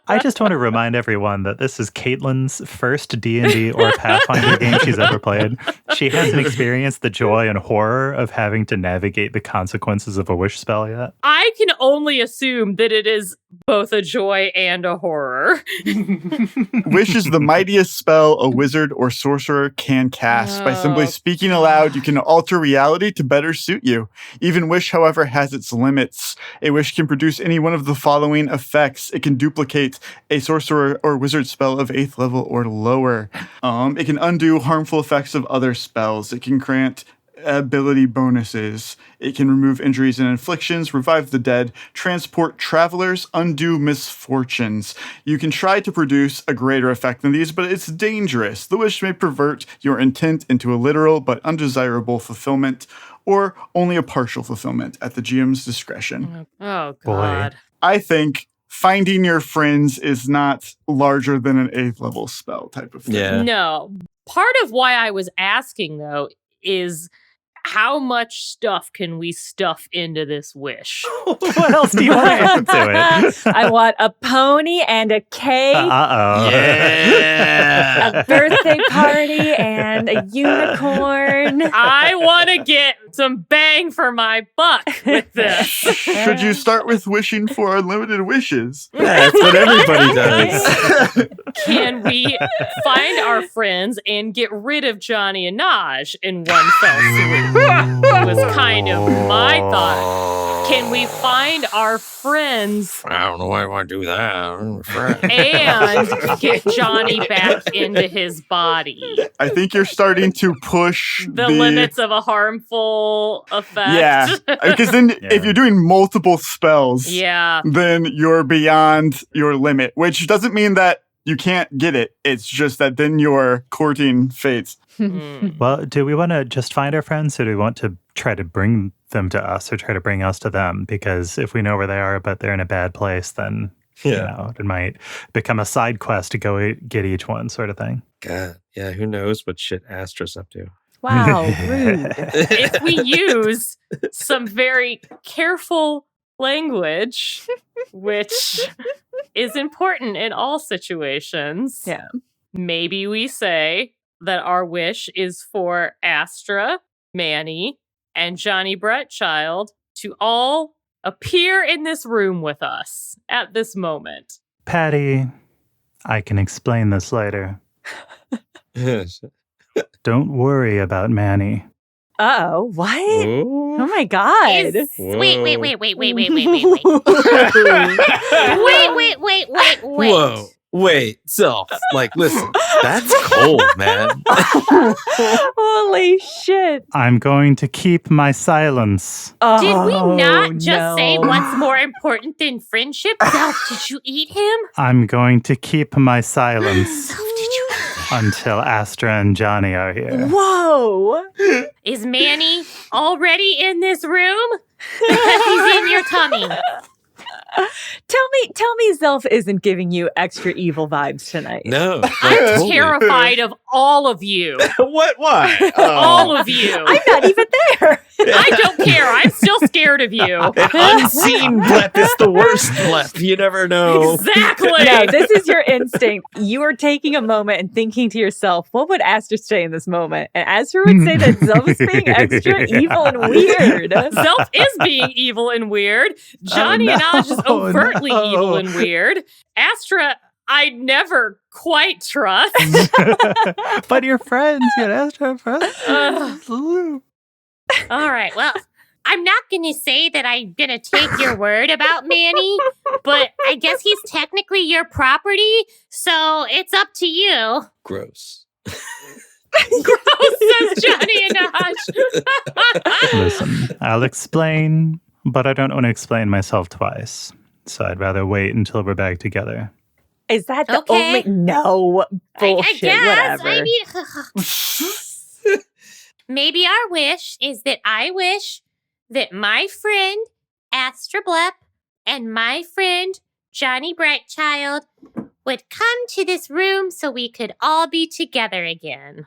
I just want to remind everyone that this is Caitlin's first D&D or Pathfinder game she's ever played. She hasn't experienced the joy and horror of having to navigate the consequences of a wish spell yet. I can only assume that it is both a joy and a horror. Wish is the mightiest spell a wizard or sorcerer can cast. By simply speaking aloud, you can alter reality to better suit you. Even wish, however, has its limits. A wish can produce any one of the following effects. It can duplicate a sorcerer or wizard spell of 8th level or lower. It can undo harmful effects of other spells. It can grant ability bonuses. It can remove injuries and inflictions, revive the dead, transport travelers, undo misfortunes. You can try to produce a greater effect than these, but it's dangerous. The wish may pervert your intent into a literal but undesirable fulfillment, or only a partial fulfillment at the GM's discretion. Oh, Boy. God. I think finding your friends is not larger than an 8th level spell type of thing. Yeah. No. Part of why I was asking, though, is how much stuff can we stuff into this wish? What else do you want to add to it? I want a pony and a cake, Uh-oh. Yeah. a birthday party, and a unicorn. I want to get some bang for my buck with this. Should you start with wishing for unlimited wishes? That's what everybody does. Can we find our friends and get rid of Janni Innaj in one fell swoop? Was kind of my thought. Can we find our friends I don't know why I want to do that. and get Johnny back into his body? I think you're starting to push The limits of a harmful effect. Yeah, because then if you're doing multiple spells, Yeah. then you're beyond your limit, which doesn't mean that you can't get it. It's just that then you're courting fates. Mm. Well, do we want to just find our friends, or do we want to try to bring them to us, or try to bring us to them? Because if we know where they are, but they're in a bad place, then you know, it might become a side quest to go get each one, sort of thing. God, yeah, who knows what shit Astra's up to. Wow, rude. If we use some very careful language, which is important in all situations, Yeah. maybe we say that our wish is for Astra, Manny, and Johnny Brettchild to all appear in this room with us at this moment. Patty, I can explain this later. Don't worry about Manny. Uh-oh, what? Oh. Oh my God. Wait. Whoa. Wait, Zelf. Like, listen, that's cold, man. Holy shit. I'm going to keep my silence. Oh, Did we not just no. say what's more important than friendship? Zelf, did you eat him? I'm going to keep my silence. Zelf, did you eat him? until Astra and Janni are here. Whoa! Is Manny already in this room? Because he's in your tummy. Tell me Zelf isn't giving you extra evil vibes tonight. No. I'm totally. terrified of all of you. What? Why? All of you. I'm not even there. I don't care. I'm still scared of you. An unseen blep is the worst blep. You never know. Exactly. No, this is your instinct. You are taking a moment and thinking to yourself, what would Astra say in this moment? And Astra would say that Zelf is being extra evil and weird. Zelf is being evil and weird. Janni Innaj is overtly evil and weird. Astra, I never quite trust. But you're friends. You're Astra friends. All right, well, I'm not going to say that I'm going to take your word about Manny, but I guess he's technically your property, so it's up to you. Gross. Gross, says Janni Innaj. Listen, I'll explain, but I don't want to explain myself twice. So I'd rather wait until we're back together. Is that the Okay. only... No. Bullshit, I guess. whatever. I mean, maybe our wish is that I wish that my friend Astra Blep and my friend Johnny Brightchild would come to this room so we could all be together again.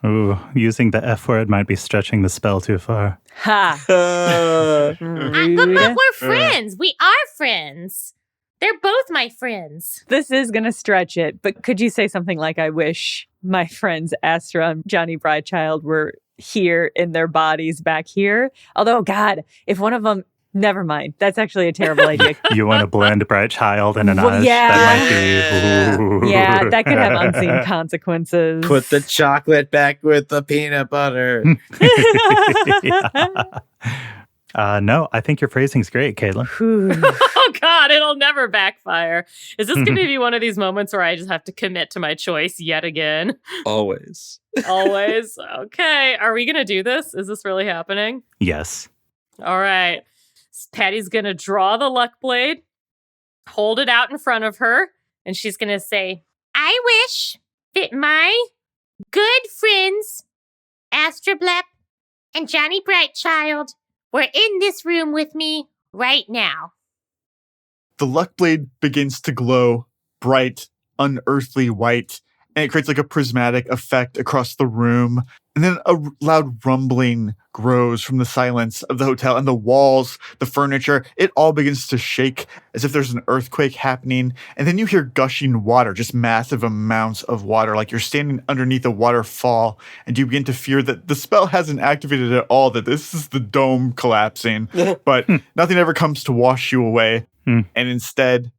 Ooh, using the F word might be stretching the spell too far. Ha. But Rude. we're friends. We are friends. They're both my friends. This is going to stretch it, but could you say something like, I wish my friends Astra and Johnny Brightchild were here in their bodies back here? Although, God, if one of them... Never mind. That's actually a terrible idea. You want to blend Bright Child and Innaj? Well, yeah. That might be... Ooh. Yeah, that could have unseen consequences. Put the chocolate back with the peanut butter. No, I think your phrasing's great, Caitlin. Whew. Oh, God, it'll never backfire. Is this going to be one of these moments where I just have to commit to my choice yet again? Always. Always. Okay. Are we going to do this? Is this really happening? Yes. All right. Patty's going to draw the luck blade, hold it out in front of her, and she's going to say, I wish that my good friends, Astra Blep and Johnny Brightchild, were in this room with me right now. The luck blade begins to glow bright, unearthly white, and it creates like a prismatic effect across the room. And then a loud rumbling grows from the silence of the hotel, and the walls, the furniture, it all begins to shake as if there's an earthquake happening. And then you hear gushing water, just massive amounts of water, like you're standing underneath a waterfall, and you begin to fear that the spell hasn't activated at all, that this is the dome collapsing. But nothing ever comes to wash you away. And instead,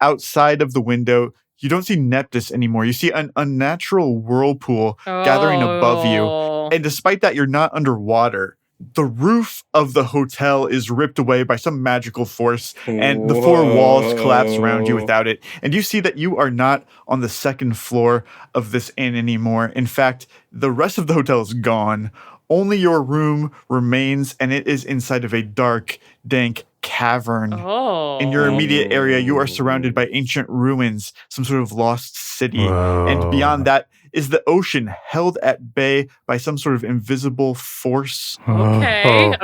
outside of the window, you don't see Neptus anymore. You see an unnatural whirlpool gathering above you. And despite that, you're not underwater. The roof of the hotel is ripped away by some magical force, and the four walls collapse around you without it. And you see that you are not on the second floor of this inn anymore. In fact, the rest of the hotel is gone. Only your room remains, and it is inside of a dark, dank cavern. In your immediate area, you are surrounded by ancient ruins, some sort of lost city. Whoa. And beyond that is the ocean, held at bay by some sort of invisible force. Okay.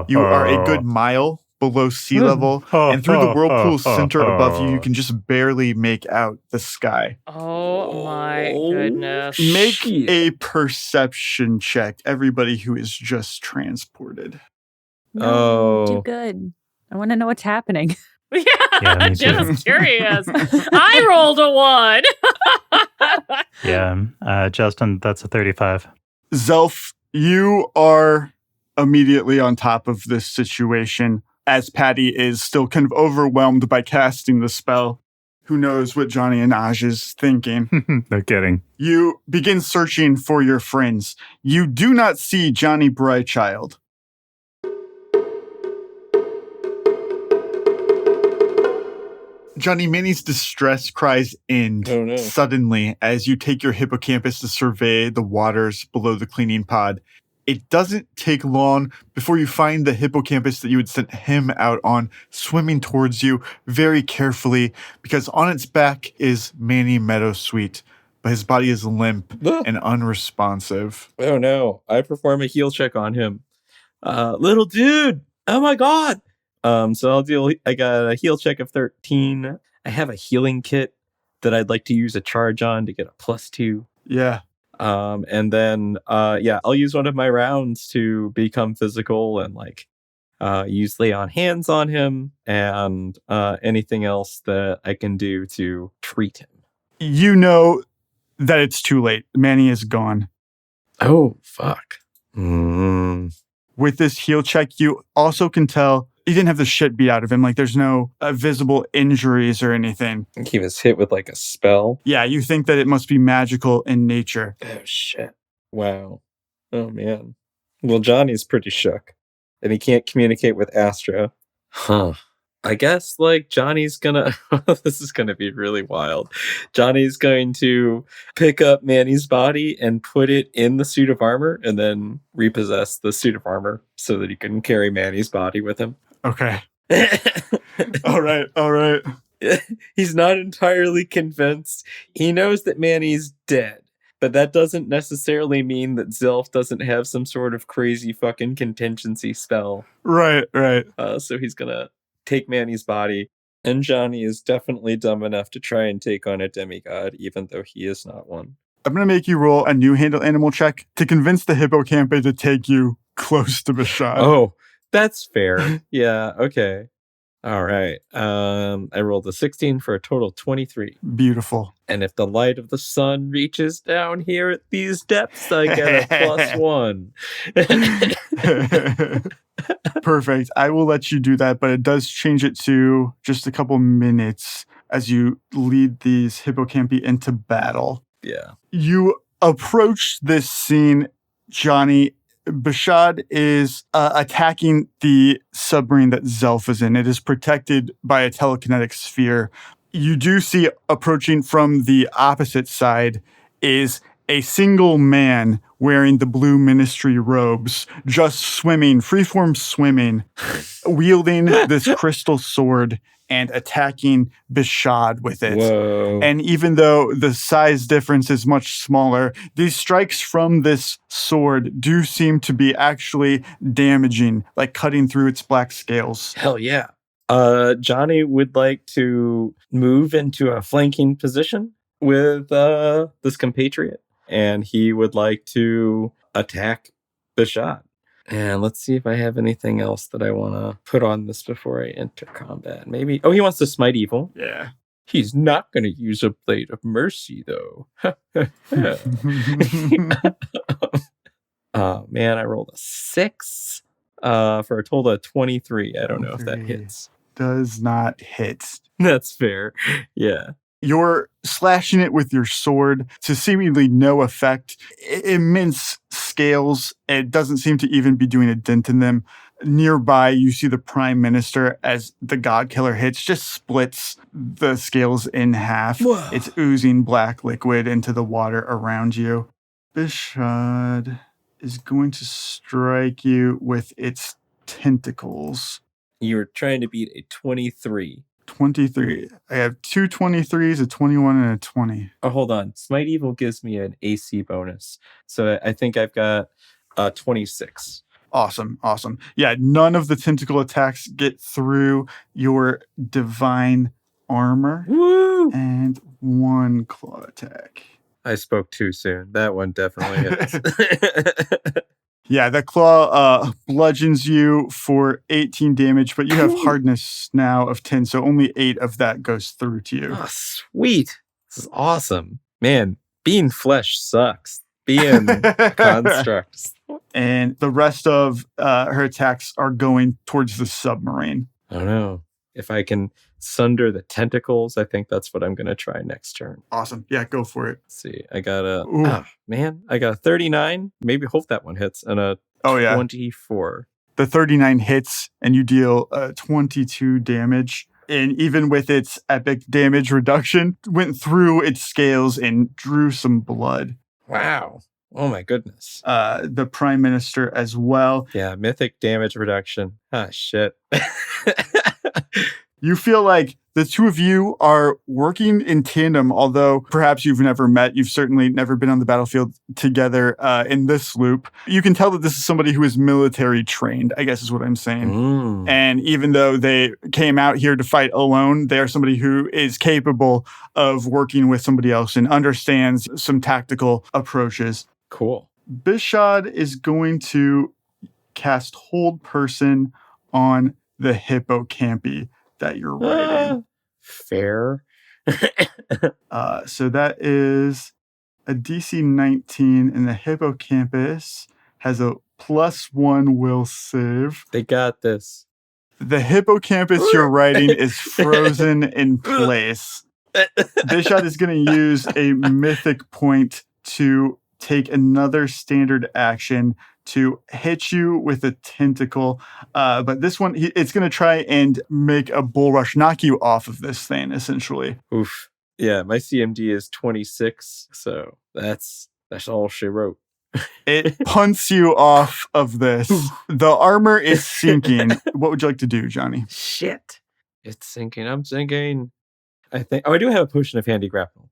You are a good mile below sea level, and through the whirlpool center above you, you can just barely make out the sky. Oh my goodness. Make a perception check, everybody who is just transported. No, too good. I want to know what's happening. Yeah, me too. Jenna's curious. I rolled a 1. Yeah, Justin, that's a 35. Zelf, you are immediately on top of this situation as Patty is still kind of overwhelmed by casting the spell. Who knows what Janni Innaj is thinking? No kidding. You begin searching for your friends. You do not see Johnny Brightchild. Johnny, Manny's distress cries end suddenly as you take your hippocampus to survey the waters below the cleaning pod. It doesn't take long before you find the hippocampus that you had sent him out on swimming towards you very carefully, because on its back is Manny Meadowsweet, His body is limp Ugh. and unresponsive. Oh no. I perform a heal check on him. Little dude. Oh my god. So I got a heal check of 13. I have a healing kit that I'd like to use a charge on to get a +2. Yeah. And then I'll use one of my rounds to become physical and use lay on hands on him and anything else that I can do to treat him. You know that it's too late. Manny is gone. Oh, fuck. With this heal check, you also can tell he didn't have the shit beat out of him. Like, there's no visible injuries or anything. I think he was hit with a spell. Yeah, you think that it must be magical in nature. Oh, shit. Wow. Oh, man. Well, Johnny's pretty shook. And he can't communicate with Astra. Huh. I guess, Johnny's gonna... this is gonna be really wild. Johnny's going to pick up Manny's body and put it in the suit of armor and then repossess the suit of armor so that he can carry Manny's body with him. Okay. All right. He's not entirely convinced. He knows that Manny's dead. But that doesn't necessarily mean that Zelf doesn't have some sort of crazy fucking contingency spell. Right. So he's gonna take Manny's body. And Johnny is definitely dumb enough to try and take on a demigod, even though he is not one. I'm going to make you roll a new handle animal check to convince the hippocampi to take you close to Bashad. Oh, that's fair. Yeah, okay. All right. I rolled a 16 for a total of 23. Beautiful. And if the light of the sun reaches down here at these depths, I get a +1. Perfect. I will let you do that, but it does change it to just a couple minutes as you lead these hippocampi into battle. Yeah. You approach this scene, Johnny. Bashad is attacking the submarine that Zelf is in. It is protected by a telekinetic sphere. You do see approaching from the opposite side is a single man wearing the blue ministry robes, just swimming, freeform swimming, wielding this crystal sword and attacking Bashad with it. Whoa. And even though the size difference is much smaller, these strikes from this sword do seem to be actually damaging, like cutting through its black scales. Hell yeah. Johnny would like to move into a flanking position with this compatriot, and he would like to attack Bashad. And let's see if I have anything else that I want to put on this before I enter combat. Maybe. Oh, he wants to smite evil. Yeah. He's not going to use a blade of mercy, though. Man, I rolled a 6 for a total of 23. I don't know if that hits. Does not hit. That's fair. Yeah. You're slashing it with your sword to seemingly no effect. Immense scales. It doesn't seem to even be doing a dent in them. Nearby, you see the Prime Minister, as the God Killer hits, just splits the scales in half. Whoa. It's oozing black liquid into the water around you. Bashad is going to strike you with its tentacles. You're trying to beat a 23. 23. I have two 23s, a 21, and a 20. Oh, hold on. Smite Evil gives me an AC bonus. So I think I've got 26. Awesome. Yeah, none of the tentacle attacks get through your divine armor. Woo! And one claw attack. I spoke too soon. That one definitely hits. Yeah, the claw bludgeons you for 18 damage, but you have hardness now of 10, so only 8 of that goes through to you. Oh, sweet. This is awesome. Man, being flesh sucks. Being a construct. And the rest of her attacks are going towards the submarine. I don't know. If I can sunder the tentacles, I think that's what I'm going to try next turn. Awesome. Yeah, go for it. Let's see. I got a 39. Maybe hope that one hits. And a 24. The 39 hits and you deal 22 damage. And even with its epic damage reduction, went through its scales and drew some blood. Wow. Oh my goodness. The Prime Minister as well. Yeah, mythic damage reduction. Ah, shit. You feel like the two of you are working in tandem, although perhaps you've never met. You've certainly never been on the battlefield together in this loop. You can tell that this is somebody who is military trained, I guess is what I'm saying. And even though they came out here to fight alone, they are somebody who is capable of working with somebody else and understands some tactical approaches. Cool. Bishad is going to cast Hold Person on the Hippocampi that you're riding. Fair. So that is a DC 19, and the Hippocampus has a +1 will save. They got this. The Hippocampus you're riding is frozen in place. Bishad is going to use a mythic point to take another standard action to hit you with a tentacle. But this one, it's going to try and make a bull rush, knock you off of this thing, essentially. Oof. Yeah, my CMD is 26, so that's all she wrote. It punts you off of this. The armor is sinking. What would you like to do, Johnny? Shit. It's sinking. I'm sinking. I do have a potion of handy grapple.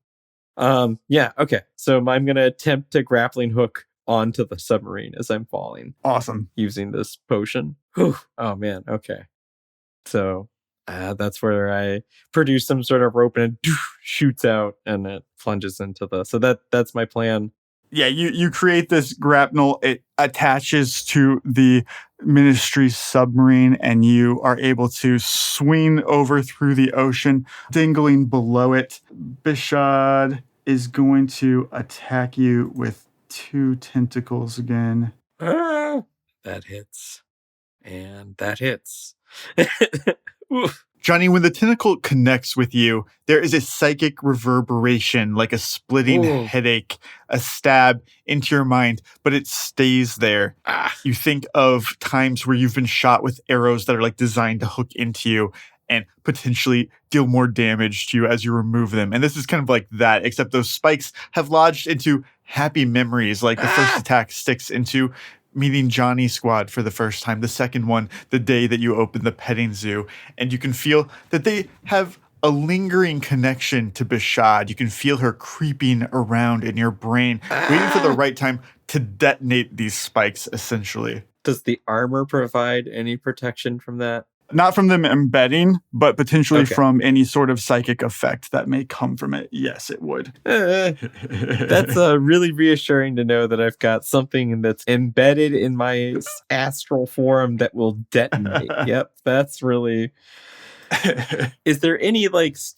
Yeah, okay. So I'm going to attempt to grappling hook onto the submarine as I'm falling. Awesome. Using this potion. Whew. Oh, man. Okay. So that's where I produce some sort of rope and it shoots out and it plunges into so that's my plan. Yeah, you create this grapnel. It attaches to the Ministry's submarine, and you are able to swing over through the ocean, dangling below it. Bishad is going to attack you with 2 tentacles again. That hits. And that hits. Oof. Johnny, when the tentacle connects with you, there is a psychic reverberation, like a splitting headache, a stab into your mind, but it stays there. You think of times where you've been shot with arrows that are like designed to hook into you and potentially deal more damage to you as you remove them. And this is kind of like that, except those spikes have lodged into happy memories, like the first attack sticks into meeting Johnny Squad for the first time, the second one, the day that you open the petting zoo, and you can feel that they have a lingering connection to Bishad. You can feel her creeping around in your brain, waiting for the right time to detonate these spikes, essentially. Does the armor provide any protection from that? Not from them embedding, but potentially from any sort of psychic effect that may come from it. Yes, it would. That's really reassuring to know that I've got something that's embedded in my astral form that will detonate. Yep, that's really... Is there any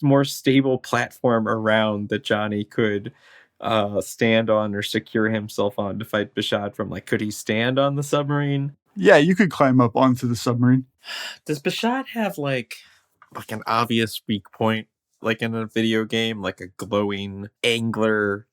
more stable platform around that Johnny could stand on or secure himself on to fight Bishad from? Could he stand on the submarine? Yeah, you could climb up onto the submarine. Does Bishad have an obvious weak point, like in a video game, like a glowing angler,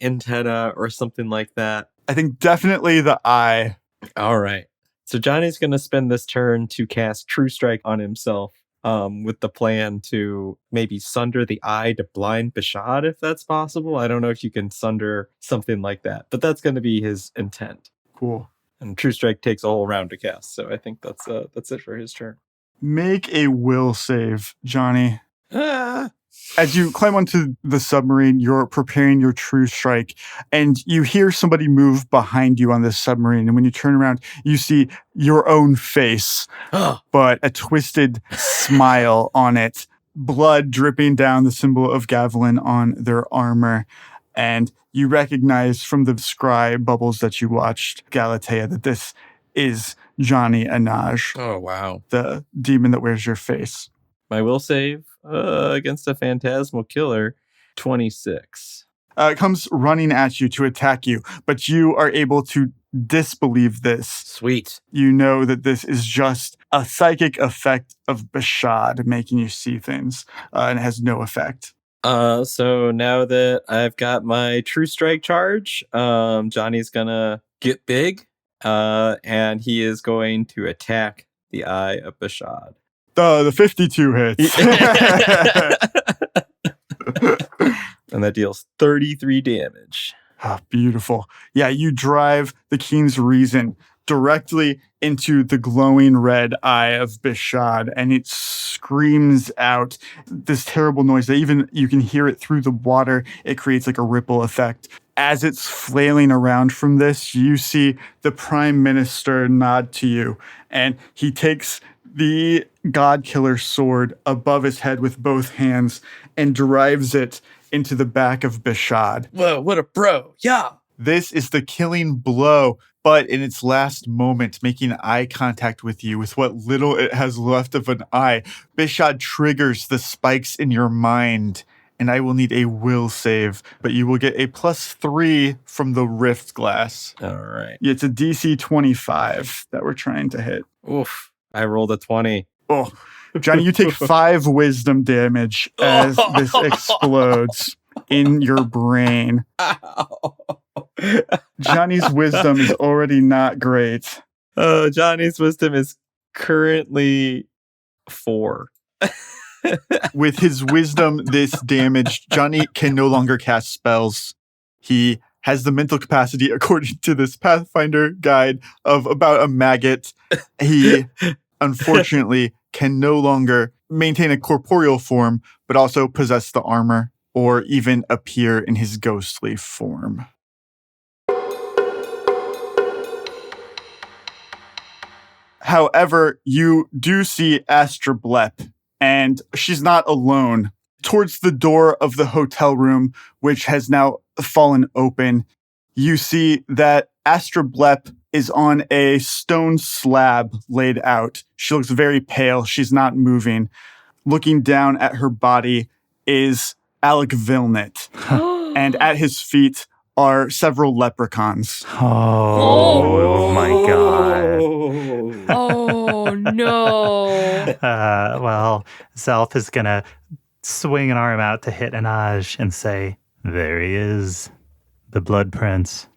antenna or something like that? I think definitely the eye. All right. So Johnny's going to spend this turn to cast True Strike on himself, with the plan to maybe sunder the eye to blind Bishad, if that's possible. I don't know if you can sunder something like that, but that's going to be his intent. Cool. And True Strike takes a whole round to cast, so I think that's it for his turn. Make a will save, Johnny. As you climb onto the submarine, you're preparing your True Strike, and you hear somebody move behind you on this submarine. And when you turn around, you see your own face, but a twisted smile on it, blood dripping down, the symbol of Gavilan on their armor. And you recognize from the scry bubbles that you watched, Galatea, that this is Janni Innaj. Oh, wow. The demon that wears your face. My will save against a phantasmal killer, 26. It comes running at you to attack you, but you are able to disbelieve this. Sweet. You know that this is just a psychic effect of Bishad making you see things, and it has no effect. So now that I've got my True Strike charge, Johnny's gonna get big, and he is going to attack the eye of Bishad. The 52 hits. And that deals 33 damage. Oh, beautiful. Yeah, you drive the King's Reason directly into the glowing red eye of Bishad, and it screams out this terrible noise that even you can hear it through the water. It creates like a ripple effect. As it's flailing around from this, you see the Prime Minister nod to you, and he takes the God Killer sword above his head with both hands and drives it into the back of Bishad. Whoa, what a bro. Yeah. This is the killing blow, but in its last moment, making eye contact with you with what little it has left of an eye, Bishad triggers the spikes in your mind, and I will need a will save, but you will get a +3 from the rift glass. All right. It's a DC 25 that we're trying to hit. Oof. I rolled a 20. Oh, Johnny, you take 5 wisdom damage as this explodes in your brain. Ow. Johnny's wisdom is already not great. Oh, Johnny's wisdom is currently 4. With his wisdom this damaged, Johnny can no longer cast spells. He has the mental capacity, according to this Pathfinder guide, of about a maggot. He, unfortunately, can no longer maintain a corporeal form, but also possess the armor or even appear in his ghostly form. However, you do see Astra Blep, and she's not alone. Towards the door of the hotel room, which has now fallen open, you see that Astra Blep is on a stone slab laid out. She looks very pale. She's not moving. Looking down at her body is Alec Vilnet, and at his feet are several leprechauns. Oh my God. Oh, no. Well, Zelf is going to swing an arm out to hit Innaj and say, there he is, the Blood Prince.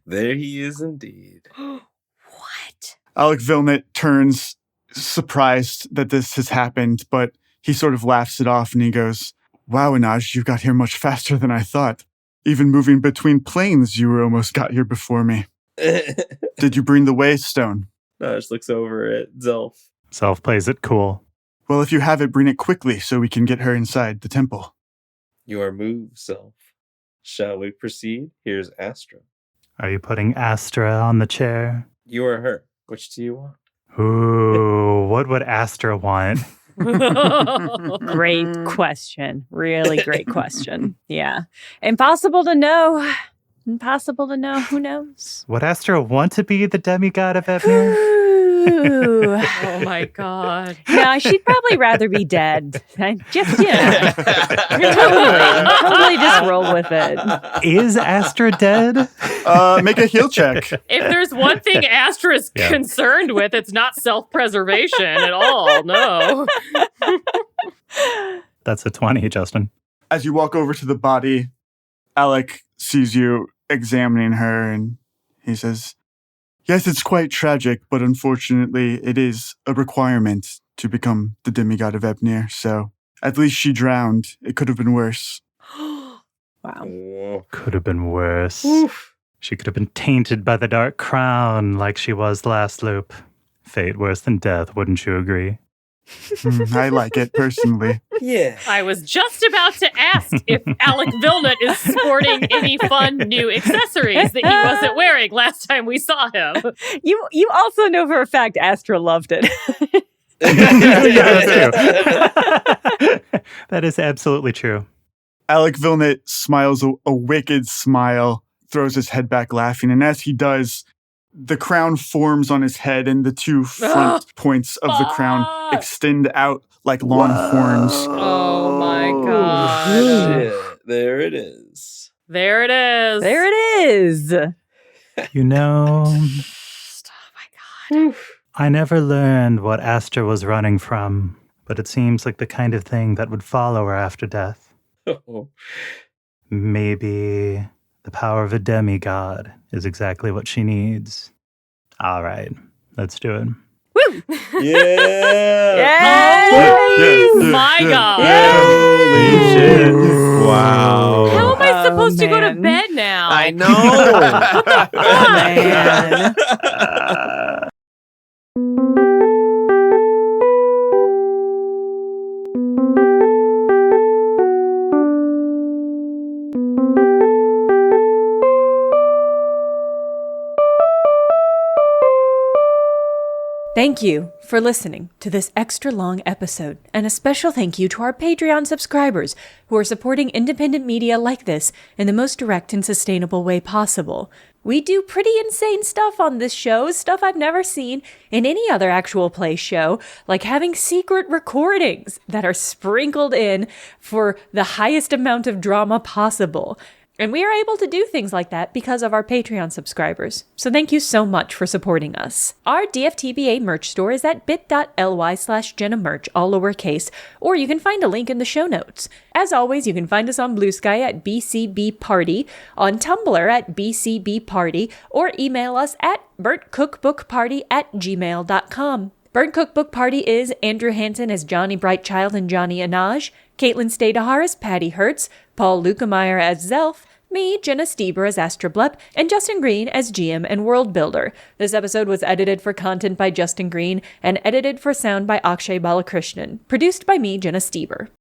There he is indeed. What? Alec Vilnet turns surprised that this has happened, but he sort of laughs it off and he goes, wow, Innaj, you got here much faster than I thought. Even moving between planes, you almost got here before me. Did you bring the waystone? Naj looks over at Zelf. Zelf plays it cool. Well, if you have it, bring it quickly so we can get her inside the temple. Your move, Zelf. Shall we proceed? Here's Astra. Are you putting Astra on the chair? You or her? Which do you want? Ooh, what would Astra want? Great question. Really great question. Yeah. Impossible to know. Impossible to know. Who knows? Would Astra want to be the demigod of Ebner? Ooh. Oh, my God. No, she'd probably rather be dead. Just, totally just roll with it. Is Astra dead? Make a heal check. If there's one thing Astra is Yeah. concerned with, it's not self-preservation at all. No. That's a 20, Justin. As you walk over to the body, Alec sees you examining her and he says, yes, it's quite tragic, but unfortunately it is a requirement to become the demigod of Ebner, so at least she drowned. It could have been worse. Wow. Whoa. Could have been worse. Oof. She could have been tainted by the dark crown like she was last loop. Fate worse than death, wouldn't you agree? I like it personally. Yeah. I was just about to ask if Alec Vilnet is sporting any fun new accessories that he wasn't wearing last time we saw him. You also know for a fact Astra loved it. Yeah, that's true. That is absolutely true. Alec Vilnet smiles a wicked smile, throws his head back laughing, and as he does, the crown forms on his head and the two front points of the crown extend out like long horns. Oh my God. Shit. There it is. There it is. There it is. You know, Oh my God. I never learned what Astra was running from, but it seems like the kind of thing that would follow her after death. Oh. Maybe the power of a demigod is exactly what she needs. All right, let's do it. Woo! Yeah. Yay! My God. Holy shit. Wow. How am I supposed to go to man. bed now. I know. Man. Thank you for listening to this extra long episode, and a special thank you to our Patreon subscribers who are supporting independent media like this in the most direct and sustainable way possible. We do pretty insane stuff on this show, stuff I've never seen in any other actual play show, like having secret recordings that are sprinkled in for the highest amount of drama possible. And we are able to do things like that because of our Patreon subscribers. So thank you so much for supporting us. Our DFTBA merch store is at bit.ly/JennaMerch, all lowercase, or you can find a link in the show notes. As always, you can find us on Blue Sky at BCB Party, on Tumblr at BCB Party, or email us at burntcookbookparty@gmail.com. Burnt Cookbook Party is Andrew Hansen as Johnny Brightchild and Janni Innaj, Caitlin Stayduhar as Patty Hertz, Paul Luetkemeyer as Zelf, me, Jenna Stoeber as Astra, and Justin Green as GM and World Builder. This episode was edited for content by Justin Green and edited for sound by Akshay Balakrishnan. Produced by me, Jenna Stoeber.